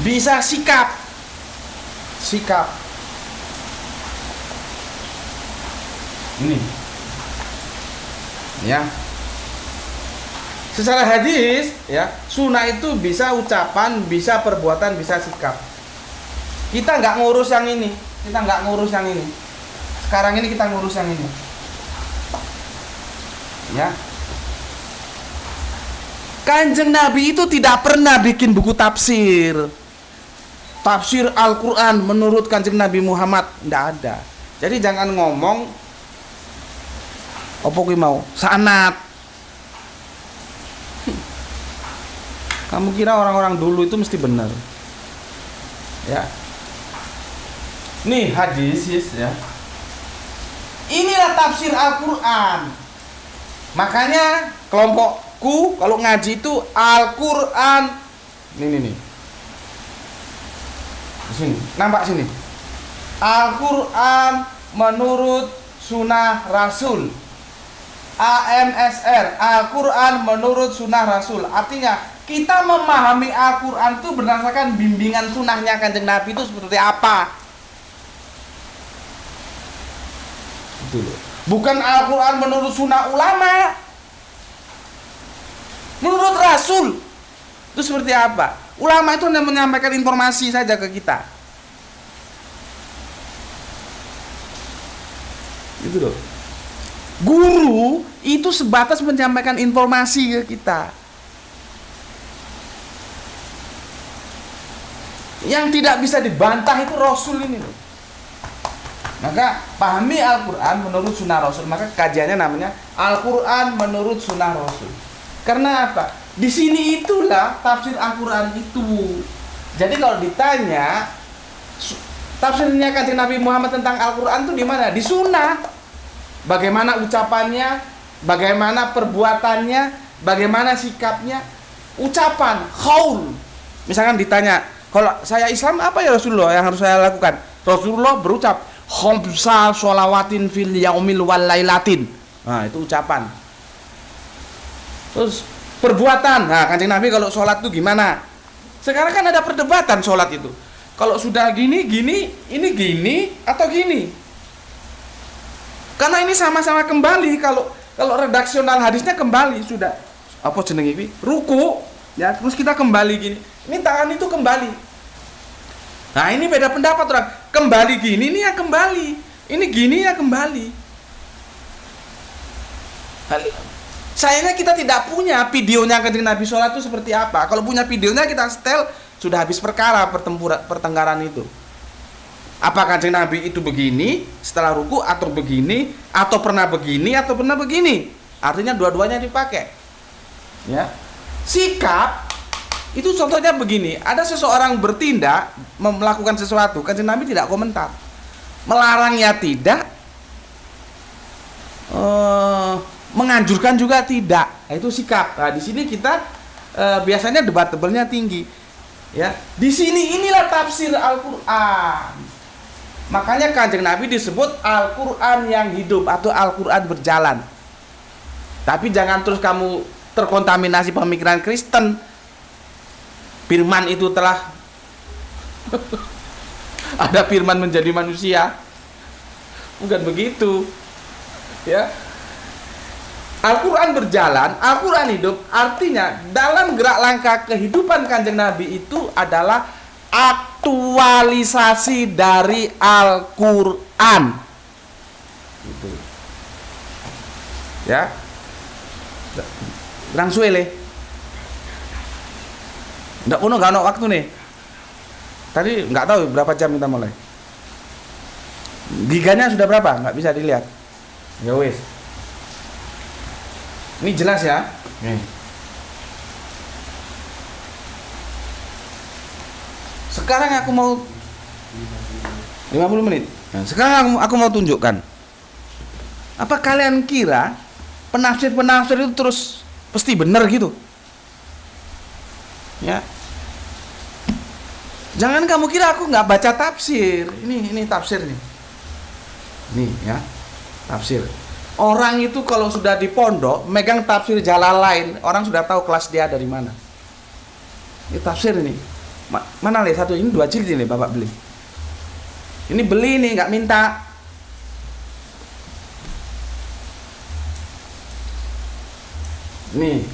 Bisa sikap. Ini. Ya. Secara hadis, ya, sunnah itu bisa ucapan, bisa perbuatan, bisa sikap. Kita nggak ngurus yang ini. Sekarang ini kita ngurus yang ini. Ya. Kanjeng Nabi itu tidak pernah bikin buku tafsir. Tafsir Al-Quran menurut Kanjeng Nabi Muhammad tidak ada. Jadi jangan ngomong apa kuwi mau sanad. Kamu kira orang-orang dulu itu mesti benar? Ya. Nih hadis ya. Inilah tafsir Al-Quran. Makanya kelompokku kalau ngaji itu Al-Quran. Nih. Sini, nampak sini. Al-Quran menurut Sunnah Rasul. AMSR, Al-Quran menurut Sunnah Rasul. Artinya kita memahami Al-Quran itu berdasarkan bimbingan sunnahnya Kanjeng Nabi itu seperti apa. Itu loh. Bukan Al-Quran menurut sunnah ulama. Menurut Rasul itu seperti apa? Ulama itu hanya menyampaikan informasi saja ke kita. Gitu loh. Guru itu sebatas menyampaikan informasi ke kita. Yang tidak bisa dibantah itu Rasul ini loh. Maka pahami Al-Quran menurut sunnah Rasul. Maka kajiannya namanya Al-Quran menurut sunnah Rasul. Karena apa? Di sini itulah tafsir Al-Quran itu. Jadi kalau ditanya tafsirnya Kanjeng Nabi Muhammad tentang Al-Quran itu di mana? Di sunnah. Bagaimana ucapannya, bagaimana perbuatannya, bagaimana sikapnya, ucapan, qaul. Misalkan ditanya, kalau saya Islam apa ya Rasulullah yang harus saya lakukan? Rasulullah berucap, khamsa sholawatin fil yaumil wal lailatin. Nah, itu ucapan. Terus perbuatan. Nah, Kanjeng Nabi kalau sholat itu gimana? Sekarang kan ada perdebatan sholat itu. Kalau sudah gini, ini gini atau gini? Karena ini sama-sama kembali. Kalau redaksional hadisnya kembali sudah apa jenenge iki? Ruku, ya terus kita kembali gini. Ini tangan itu kembali. Nah, ini beda pendapat orang. Kembali gini ini ya kembali. Ini gini ya kembali. Sayangnya kita tidak punya videonya Kanjeng Nabi sholat itu seperti apa. Kalau punya videonya kita setel, sudah habis perkara pertengkaran itu. Apa Kanjeng Nabi itu begini setelah ruku, atau begini, atau pernah begini, atau pernah begini? Artinya dua-duanya dipakai. Ya. Sikap itu contohnya begini, ada seseorang bertindak melakukan sesuatu, Kanjeng Nabi tidak komentar. Melarangnya tidak, menganjurkan juga tidak. Nah, itu sikap. Nah, di sini kita biasanya debatable-nya tinggi. Ya, di sini inilah tafsir Al-Qur'an. Makanya Kanjeng Nabi disebut Al-Qur'an yang hidup atau Al-Qur'an berjalan. Tapi jangan terus kamu terkontaminasi pemikiran Kristen. Firman itu telah ada firman menjadi manusia. Bukan begitu. Ya. Al-Qur'an berjalan, Al-Qur'an hidup, artinya dalam gerak langkah kehidupan Kanjeng Nabi itu adalah aktualisasi dari Al-Qur'an. Gitu. Ya. Langsung le. Nggak puno nggak ada waktu nih. Tadi nggak tahu berapa jam kita mulai. Giganya sudah berapa? Nggak bisa dilihat. Ya wes. Ini jelas ya. Nih. Sekarang aku mau 50 menit. Nah, sekarang aku mau tunjukkan. Apa kalian kira penafsir-penafsir itu terus pasti benar gitu? Ya. Jangan kamu kira aku nggak baca tafsir. Ini tafsir nih. Nih ya, tafsir. Orang itu kalau sudah di pondok megang tafsir Jalalain, orang sudah tahu kelas dia dari mana. Ini tafsir ini. Mana le satu ini 2 jilid ini Bapak beli. Ini beli nih, nggak minta. Nih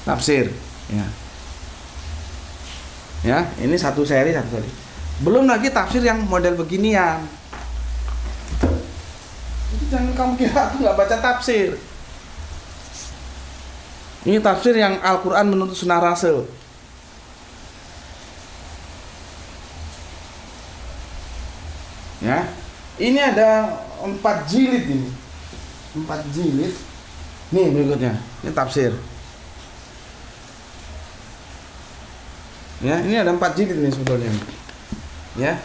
tafsir. Ya. Ya, ini satu seri. Belum lagi tafsir yang model beginian. Jadi jangan kamu kira aku nggak baca tafsir. Ini tafsir yang Al-Quran menurut Sunnah Rasul. Ya, ini ada 4 jilid ini. 4 jilid. Nih berikutnya, ini tafsir. Ya, ini ada 4 jilid nih sebetulnya. Ya.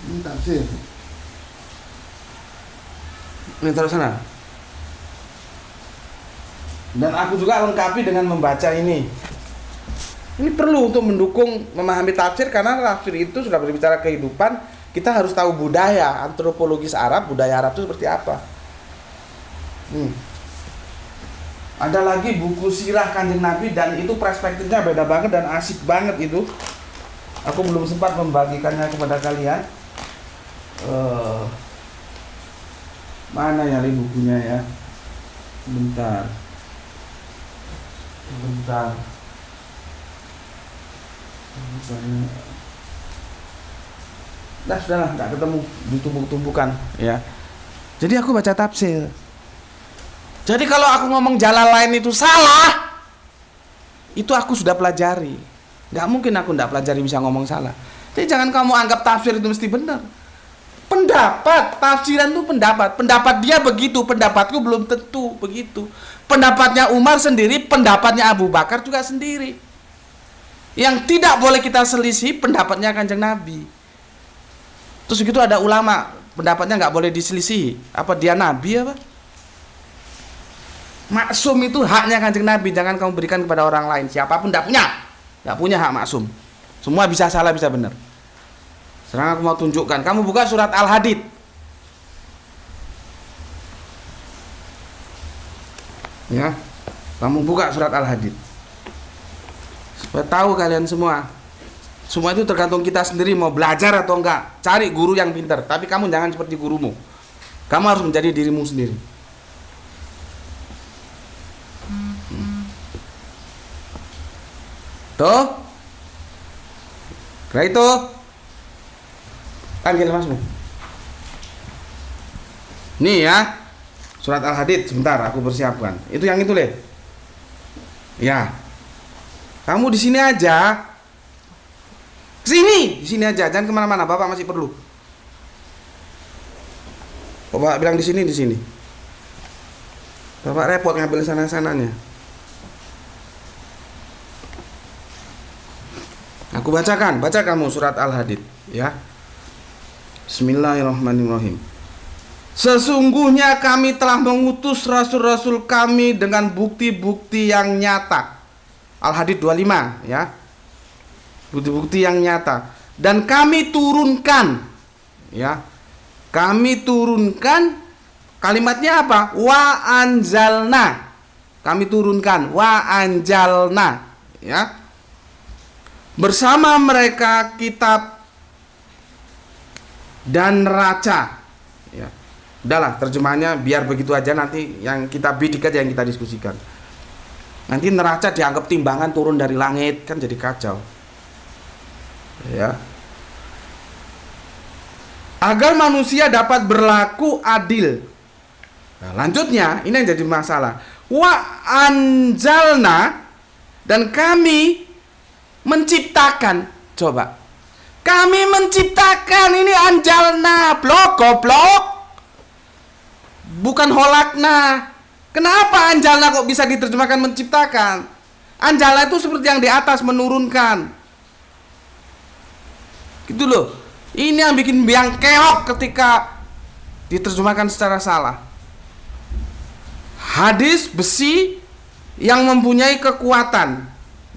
Ini tafsir. Ini taruh sana. Dan aku juga lengkapi dengan membaca ini. Ini perlu untuk mendukung memahami tafsir, karena tafsir itu sudah berbicara kehidupan. Kita harus tahu budaya, antropologis Arab, budaya Arab itu seperti apa. Ada lagi buku sirah Kanjeng Nabi, dan itu perspektifnya beda banget dan asik banget itu. Aku belum sempat membagikannya kepada kalian. Mana ya bukunya ya? Bentar. Nah, sudahlah, nggak ketemu, ditumpuk-tumpukan ya. Jadi aku baca tafsir. Jadi kalau aku ngomong Jalalain itu salah, itu aku sudah pelajari. Nggak mungkin aku nggak pelajari bisa ngomong salah. Jadi jangan kamu anggap tafsir itu mesti benar. Pendapat, tafsiran itu pendapat. Pendapat dia begitu, pendapatku belum tentu begitu. Pendapatnya Umar sendiri, pendapatnya Abu Bakar juga sendiri. Yang tidak boleh kita selisih pendapatnya Kanjeng Nabi. Terus begitu ada ulama, pendapatnya nggak boleh diselisih. Apa dia Nabi apa? Maksum itu haknya Kanjeng Nabi, jangan kamu berikan kepada orang lain. Siapapun nggak punya hak maksum. Semua bisa salah, bisa benar. Sekarang aku mau tunjukkan. Kamu buka surat Al-Hadid. Ya, kamu buka surat Al-Hadid. Supaya tahu kalian semua. Semua itu tergantung kita sendiri mau belajar atau enggak. Cari guru yang pintar, tapi kamu jangan seperti gurumu. Kamu harus menjadi dirimu sendiri. Tuh. Kira itu. Panggil masmu. Nih ya. Surat Al-Hadid, sebentar aku persiapkan. Itu yang itu, Le. Ya. Kamu di sini aja. Sini, di sini aja, jangan kemana-mana. Bapak masih perlu. Bapak bilang di sini, di sini. Bapak repot ngambil sana-sananya. Aku bacakan, baca kamu surat Al-Hadid, ya. Bismillahirrahmanirrahim. Sesungguhnya kami telah mengutus rasul-rasul kami dengan bukti-bukti yang nyata. Al-Hadid 25, ya. Bukti-bukti yang nyata. Dan kami turunkan, ya. Kami turunkan, kalimatnya apa? Wa anzalna. Kami turunkan wa anzalna, ya. Bersama mereka kitab dan neraca, ya. Udahlah, terjemahannya biar begitu aja, nanti yang kita bidik aja, yang kita diskusikan. Nanti neraca dianggap timbangan turun dari langit, kan jadi kacau, ya. Agar manusia dapat berlaku adil. Nah, lanjutnya ini yang jadi masalah. Wa anzalna, dan kami menciptakan. Coba, kami menciptakan, ini anjalna, blok goblok, bukan holakna. Kenapa anjalna kok bisa diterjemahkan menciptakan? Anjalna itu seperti yang di atas, menurunkan, gitu loh. Ini yang bikin biang keok ketika diterjemahkan secara salah. Hadis besi yang mempunyai kekuatan,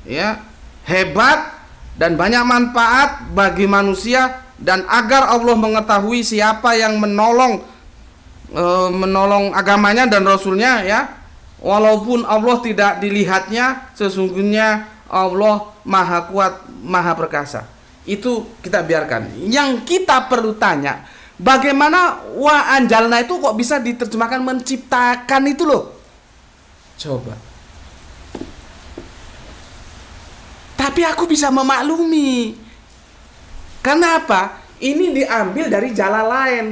ya, hebat dan banyak manfaat bagi manusia, dan agar Allah mengetahui siapa yang menolong agamanya dan Rasulnya, ya. Walaupun Allah tidak dilihatnya, sesungguhnya Allah maha kuat, maha perkasa. Itu kita biarkan. Yang kita perlu tanya, bagaimana wa anjalna itu kok bisa diterjemahkan menciptakan itu loh. Coba. Tapi aku bisa memaklumi. Karena apa? Ini diambil dari jalan lain.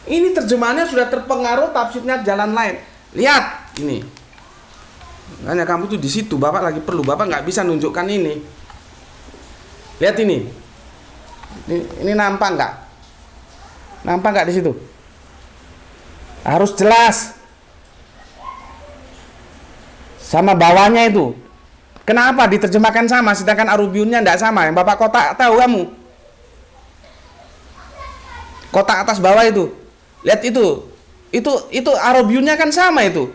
Ini terjemahannya sudah terpengaruh tafsirnya jalan lain. Lihat ini. Makanya kamu tuh di situ, Bapak lagi perlu. Bapak nggak bisa nunjukkan ini. Lihat ini. Ini nampak nggak? Nampak nggak di situ? Harus jelas. Sama bawahnya itu. Kenapa diterjemahkan sama sedangkan arubiunnya tidak sama? Yang Bapak kotak tahu kamu? Kotak atas bawah itu. Lihat itu. Itu arubiunnya kan sama itu.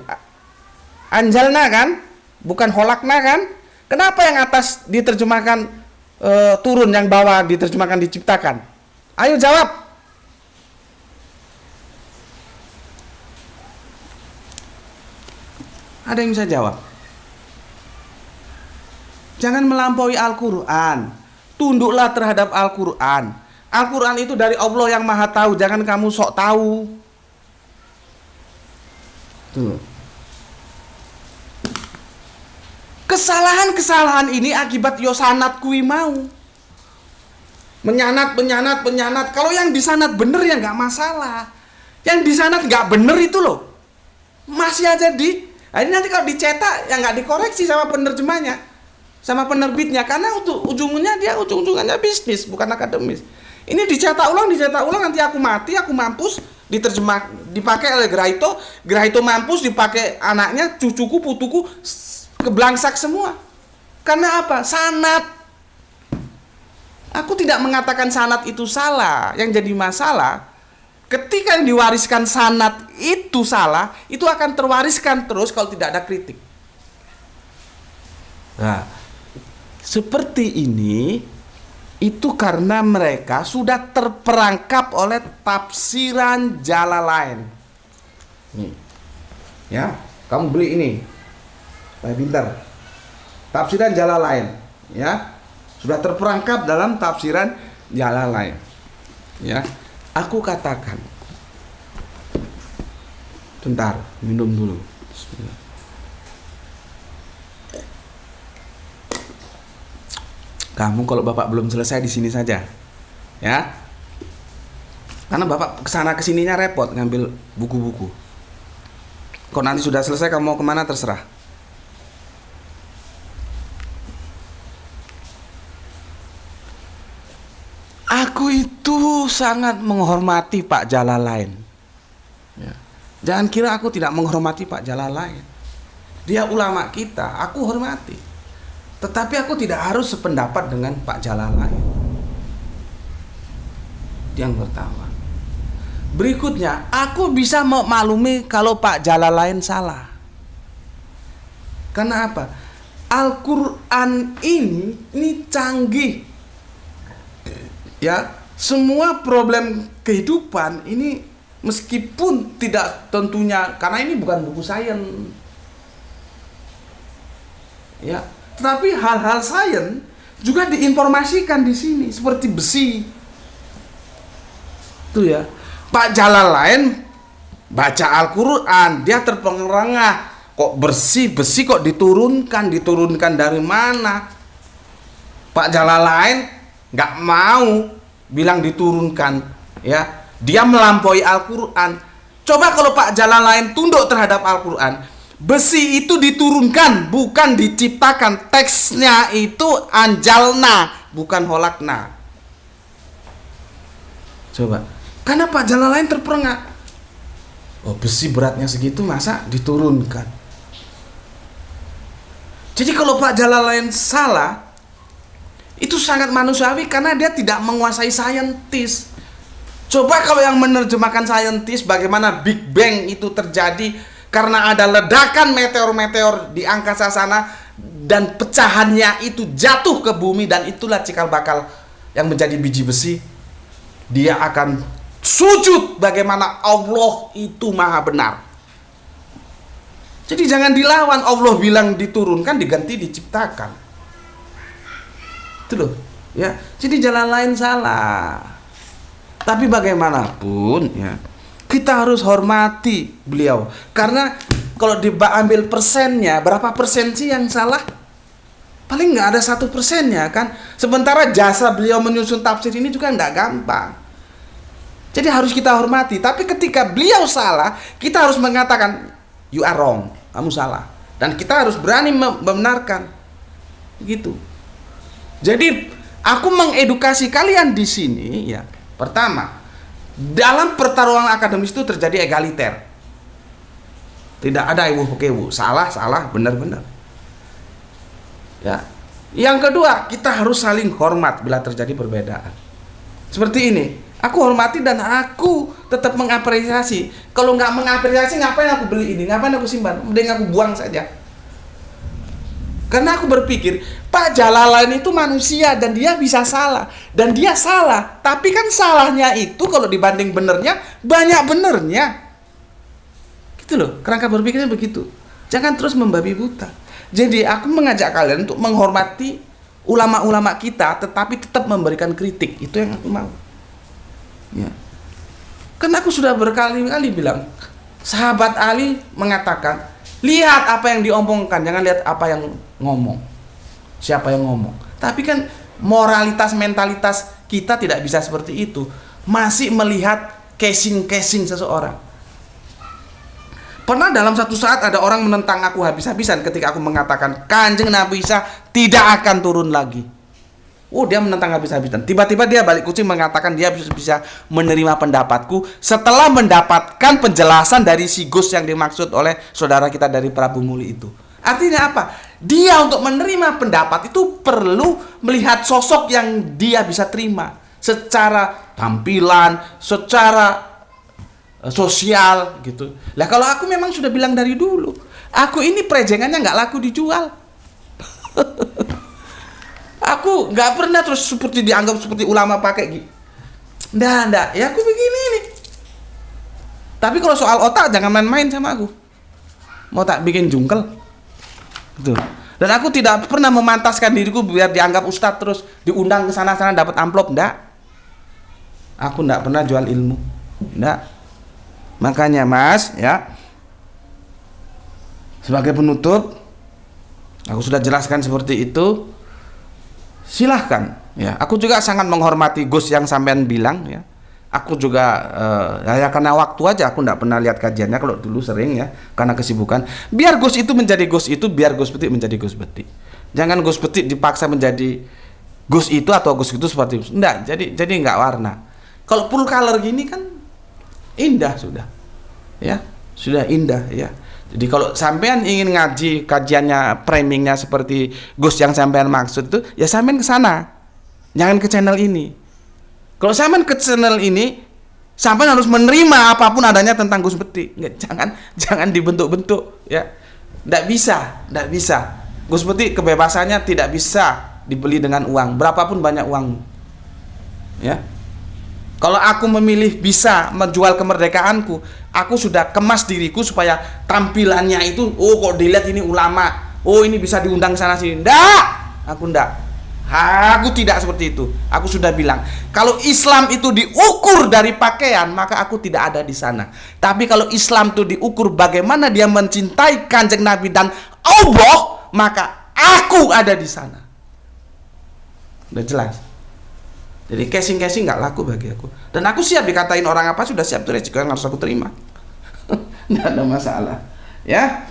Anjalna kan? Bukan holakna kan? Kenapa yang atas diterjemahkan turun, yang bawah diterjemahkan diciptakan? Ayo jawab. Ada yang bisa jawab? Jangan melampaui Al-Quran. Tunduklah terhadap Al-Quran. Al-Quran itu dari Allah yang maha tahu. Jangan kamu sok tahu. Tuh. Kesalahan-kesalahan ini akibat yosanat kui mau. Menyanat. Kalau yang disanat bener ya nggak masalah. Yang disanat nggak bener itu loh, masih aja ini nanti kalau dicetak ya nggak dikoreksi sama penerjemahnya, sama penerbitnya, karena ujungnya dia ujung-ujungannya bisnis, bukan akademis. Ini dicetak ulang, nanti aku mati, aku mampus, diterjemah, dipakai oleh Grahito mampus, dipakai anaknya, cucuku, putuku, keblangsak semua. Karena apa? Sanad. Aku tidak mengatakan sanad itu salah. Yang jadi masalah, ketika yang diwariskan sanad itu salah, itu akan terwariskan terus kalau tidak ada kritik. Nah, seperti ini, itu karena mereka sudah terperangkap oleh tafsiran Jalalain. Nih, ya, kamu beli ini, supaya pintar. Tafsiran Jalalain, ya, sudah terperangkap dalam tafsiran Jalalain. Ya, aku katakan, bentar, minum dulu. Bismillah. Kamu kalau Bapak belum selesai di sini saja, ya, karena Bapak kesana kesininya repot ngambil buku-buku. Kalau nanti sudah selesai kamu mau kemana terserah. Aku itu sangat menghormati Pak Jalalain. Ya. Jangan kira aku tidak menghormati Pak Jalalain. Dia ulama kita, aku hormati. Tetapi aku tidak harus sependapat dengan Pak Jalalain. Yang pertama. Berikutnya, aku bisa memaklumi kalau Pak Jalalain salah. Karena apa? Al-Quran ini canggih. Ya, semua problem kehidupan ini meskipun tidak tentunya, karena ini bukan buku sains. Ya, tetapi hal-hal sains juga diinformasikan di sini seperti besi. Itu ya. Pak Jalalain baca Al-Quran, dia terperangah. Kok besi kok diturunkan dari mana? Pak Jalalain nggak mau bilang diturunkan, ya. Dia melampaui Al-Quran. Coba kalau Pak Jalalain tunduk terhadap Al-Quran, besi itu diturunkan, bukan diciptakan. Teksnya itu anjalna, bukan holakna. Coba, karena Pak Jalalain terperangah. Oh, besi beratnya segitu masa diturunkan? Jadi kalau Pak Jalalain salah, itu sangat manusiawi karena dia tidak menguasai saintis. Coba kalau yang menerjemahkan saintis bagaimana Big Bang itu terjadi karena ada ledakan meteor-meteor di angkasa sana dan pecahannya itu jatuh ke bumi dan itulah cikal bakal yang menjadi biji besi. Dia akan sujud bagaimana Allah itu maha benar. Jadi jangan dilawan. Allah bilang diturunkan, diganti diciptakan. Itu loh, ya. Jadi jalan lain salah. Tapi bagaimanapun, ya, kita harus hormati beliau. Karena kalau diambil persennya, berapa persen sih yang salah? Paling nggak ada 1%-nya kan. Sementara jasa beliau menyusun tafsir ini juga nggak gampang. Jadi harus kita hormati. Tapi ketika beliau salah, kita harus mengatakan you are wrong, kamu salah. Dan kita harus berani membenarkan. Gitu. Jadi aku mengedukasi kalian di sini, ya. Pertama, dalam pertarungan akademis itu terjadi egaliter. Tidak ada ewu-kewu, salah, benar. Ya. Yang kedua, kita harus saling hormat bila terjadi perbedaan. Seperti ini. Aku hormati dan aku tetap mengapresiasi. Kalau nggak mengapresiasi, ngapain aku beli ini? Ngapain aku simpan? Mending aku buang saja. Karena aku berpikir, Pak Jalalain itu manusia dan dia bisa salah. Dan dia salah. Tapi kan salahnya itu kalau dibanding benernya, banyak benernya. Gitu loh, kerangka berpikirnya begitu. Jangan terus membabi buta. Jadi aku mengajak kalian untuk menghormati ulama-ulama kita, tetapi tetap memberikan kritik. Itu yang aku mau. Ya. Karena aku sudah berkali-kali bilang, sahabat Ali mengatakan, lihat apa yang diomongkan, jangan lihat apa yang ngomong. Siapa yang ngomong. Tapi kan moralitas, mentalitas kita tidak bisa seperti itu. Masih melihat casing seseorang. Pernah dalam satu saat ada orang menentang aku habis-habisan ketika aku mengatakan Kanjeng Nabi Isa tidak akan turun lagi. Oh, dia menentang habis-habisan. Tiba-tiba dia balik kucing mengatakan dia bisa menerima pendapatku setelah mendapatkan penjelasan dari si Gus yang dimaksud oleh saudara kita dari Prabu Muli itu. Artinya apa? Dia untuk menerima pendapat itu perlu melihat sosok yang dia bisa terima secara tampilan, secara sosial gitu. Lah kalau aku memang sudah bilang dari dulu, aku ini prejengannya nggak laku dijual. Aku nggak pernah terus seperti dianggap seperti ulama pakai gitu. Nggak. Ya aku begini nih. Tapi kalau soal otak jangan main-main sama aku. Mau tak bikin jungkel. Gitu. Dan aku tidak pernah memantaskan diriku biar dianggap ustadz terus diundang ke sana-sana dapat amplop. Nggak. Aku nggak pernah jual ilmu. Nggak. Makanya Mas, ya. Sebagai penutup, aku sudah jelaskan seperti itu. Silahkan, ya. Aku juga sangat menghormati Gus yang sampean bilang, ya. Aku juga ya karena waktu aja aku nggak pernah lihat kajiannya. Kalau dulu sering, ya, karena kesibukan. Biar Gus itu menjadi Gus itu, biar Gus Betik menjadi Gus Betik. Jangan Gus Betik dipaksa menjadi Gus itu atau Gus itu seperti itu. Enggak, jadi enggak warna. Kalau full color gini kan indah sudah. Ya, sudah indah ya. Jadi kalau sampean ingin ngaji kajiannya framingnya seperti Gus yang sampean maksud itu, ya sampean ke sana. Jangan ke channel ini. Kalau sampean ke channel ini, sampean harus menerima apapun adanya tentang Gus Bekti. Jangan dibentuk-bentuk ya. Tidak bisa. Gus Bekti kebebasannya tidak bisa dibeli dengan uang, berapapun banyak uang. Ya. Kalau aku memilih bisa menjual kemerdekaanku, aku sudah kemas diriku supaya tampilannya itu, oh kok dilihat ini ulama, oh ini bisa diundang sana sini. Aku tidak seperti itu. Aku sudah bilang, kalau Islam itu diukur dari pakaian, maka aku tidak ada di sana. Tapi kalau Islam itu diukur bagaimana dia mencintai Kanjeng Nabi dan Allah, maka aku ada di sana. Udah jelas. Jadi casing nggak laku bagi aku. Dan aku siap dikatain orang apa, sudah siap, itu resiko yang harus aku terima. Nggak ada masalah. Ya.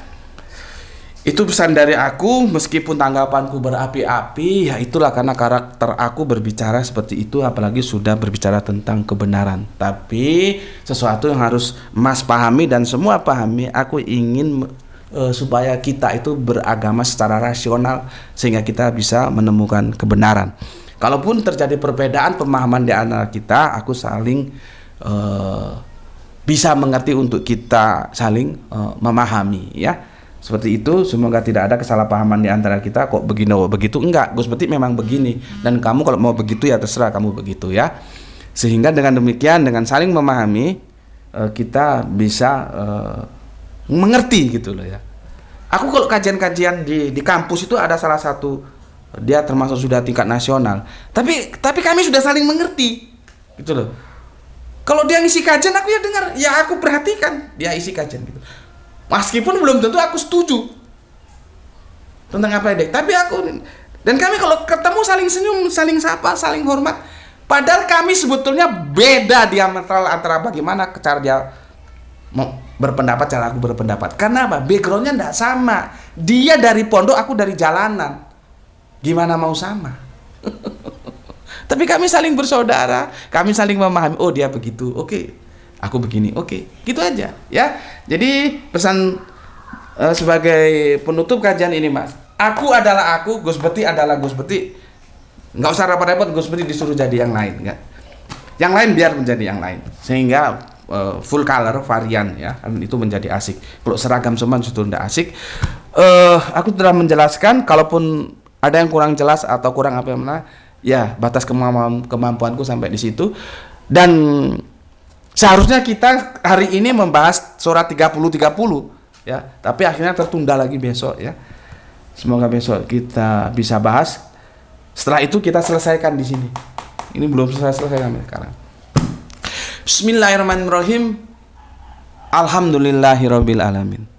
Itu pesan dari aku, meskipun tanggapanku berapi-api, ya itulah karena karakter aku berbicara seperti itu, apalagi sudah berbicara tentang kebenaran. Tapi sesuatu yang harus Mas pahami dan semua pahami, aku ingin supaya kita itu beragama secara rasional sehingga kita bisa menemukan kebenaran. Kalaupun terjadi perbedaan pemahaman di antara kita, aku saling bisa mengerti untuk kita saling memahami ya. Seperti itu, semoga tidak ada kesalahpahaman di antara kita, kok begini oh begitu, enggak. Gus Bekti memang begini dan kamu kalau mau begitu ya terserah kamu begitu ya. Sehingga dengan demikian, dengan saling memahami, kita bisa mengerti gitu loh ya. Aku kalau kajian-kajian di kampus itu ada salah satu, dia termasuk sudah tingkat nasional. Tapi kami sudah saling mengerti, gitu loh. Kalau dia ngisi kajian, aku ya dengar, ya aku perhatikan dia isi kajian gitu. Meskipun belum tentu aku setuju tentang apa ya, tapi aku dan kami kalau ketemu saling senyum, saling sapa, saling hormat. Padahal kami sebetulnya beda diametral antara bagaimana cara dia berpendapat, cara aku berpendapat. Karena apa? Backgroundnya tidak sama. Dia dari pondok, aku dari jalanan. Gimana mau sama? Tapi kami saling bersaudara, kami saling memahami. Oh dia begitu, oke. Aku begini, oke. Gitu aja, ya. Jadi pesan sebagai penutup kajian ini, Mas. Aku adalah aku, Gus Bekti adalah Gus Bekti. Nggak usah repot-repot Gus Bekti disuruh jadi yang lain, nggak. Yang lain biar menjadi yang lain, sehingga full color varian ya, kan itu menjadi asik. Kalau seragam semua itu tidak asik. Aku telah menjelaskan, kalaupun ada yang kurang jelas atau kurang apa yang mana, ya batas kemampuanku sampai di situ. Dan seharusnya kita hari ini membahas surat 30 ya, tapi akhirnya tertunda lagi besok ya. Semoga besok kita bisa bahas. Setelah itu kita selesaikan di sini. Ini belum selesai sampai sekarang. Bismillahirrahmanirrahim. Alhamdulillahirabbil alamin.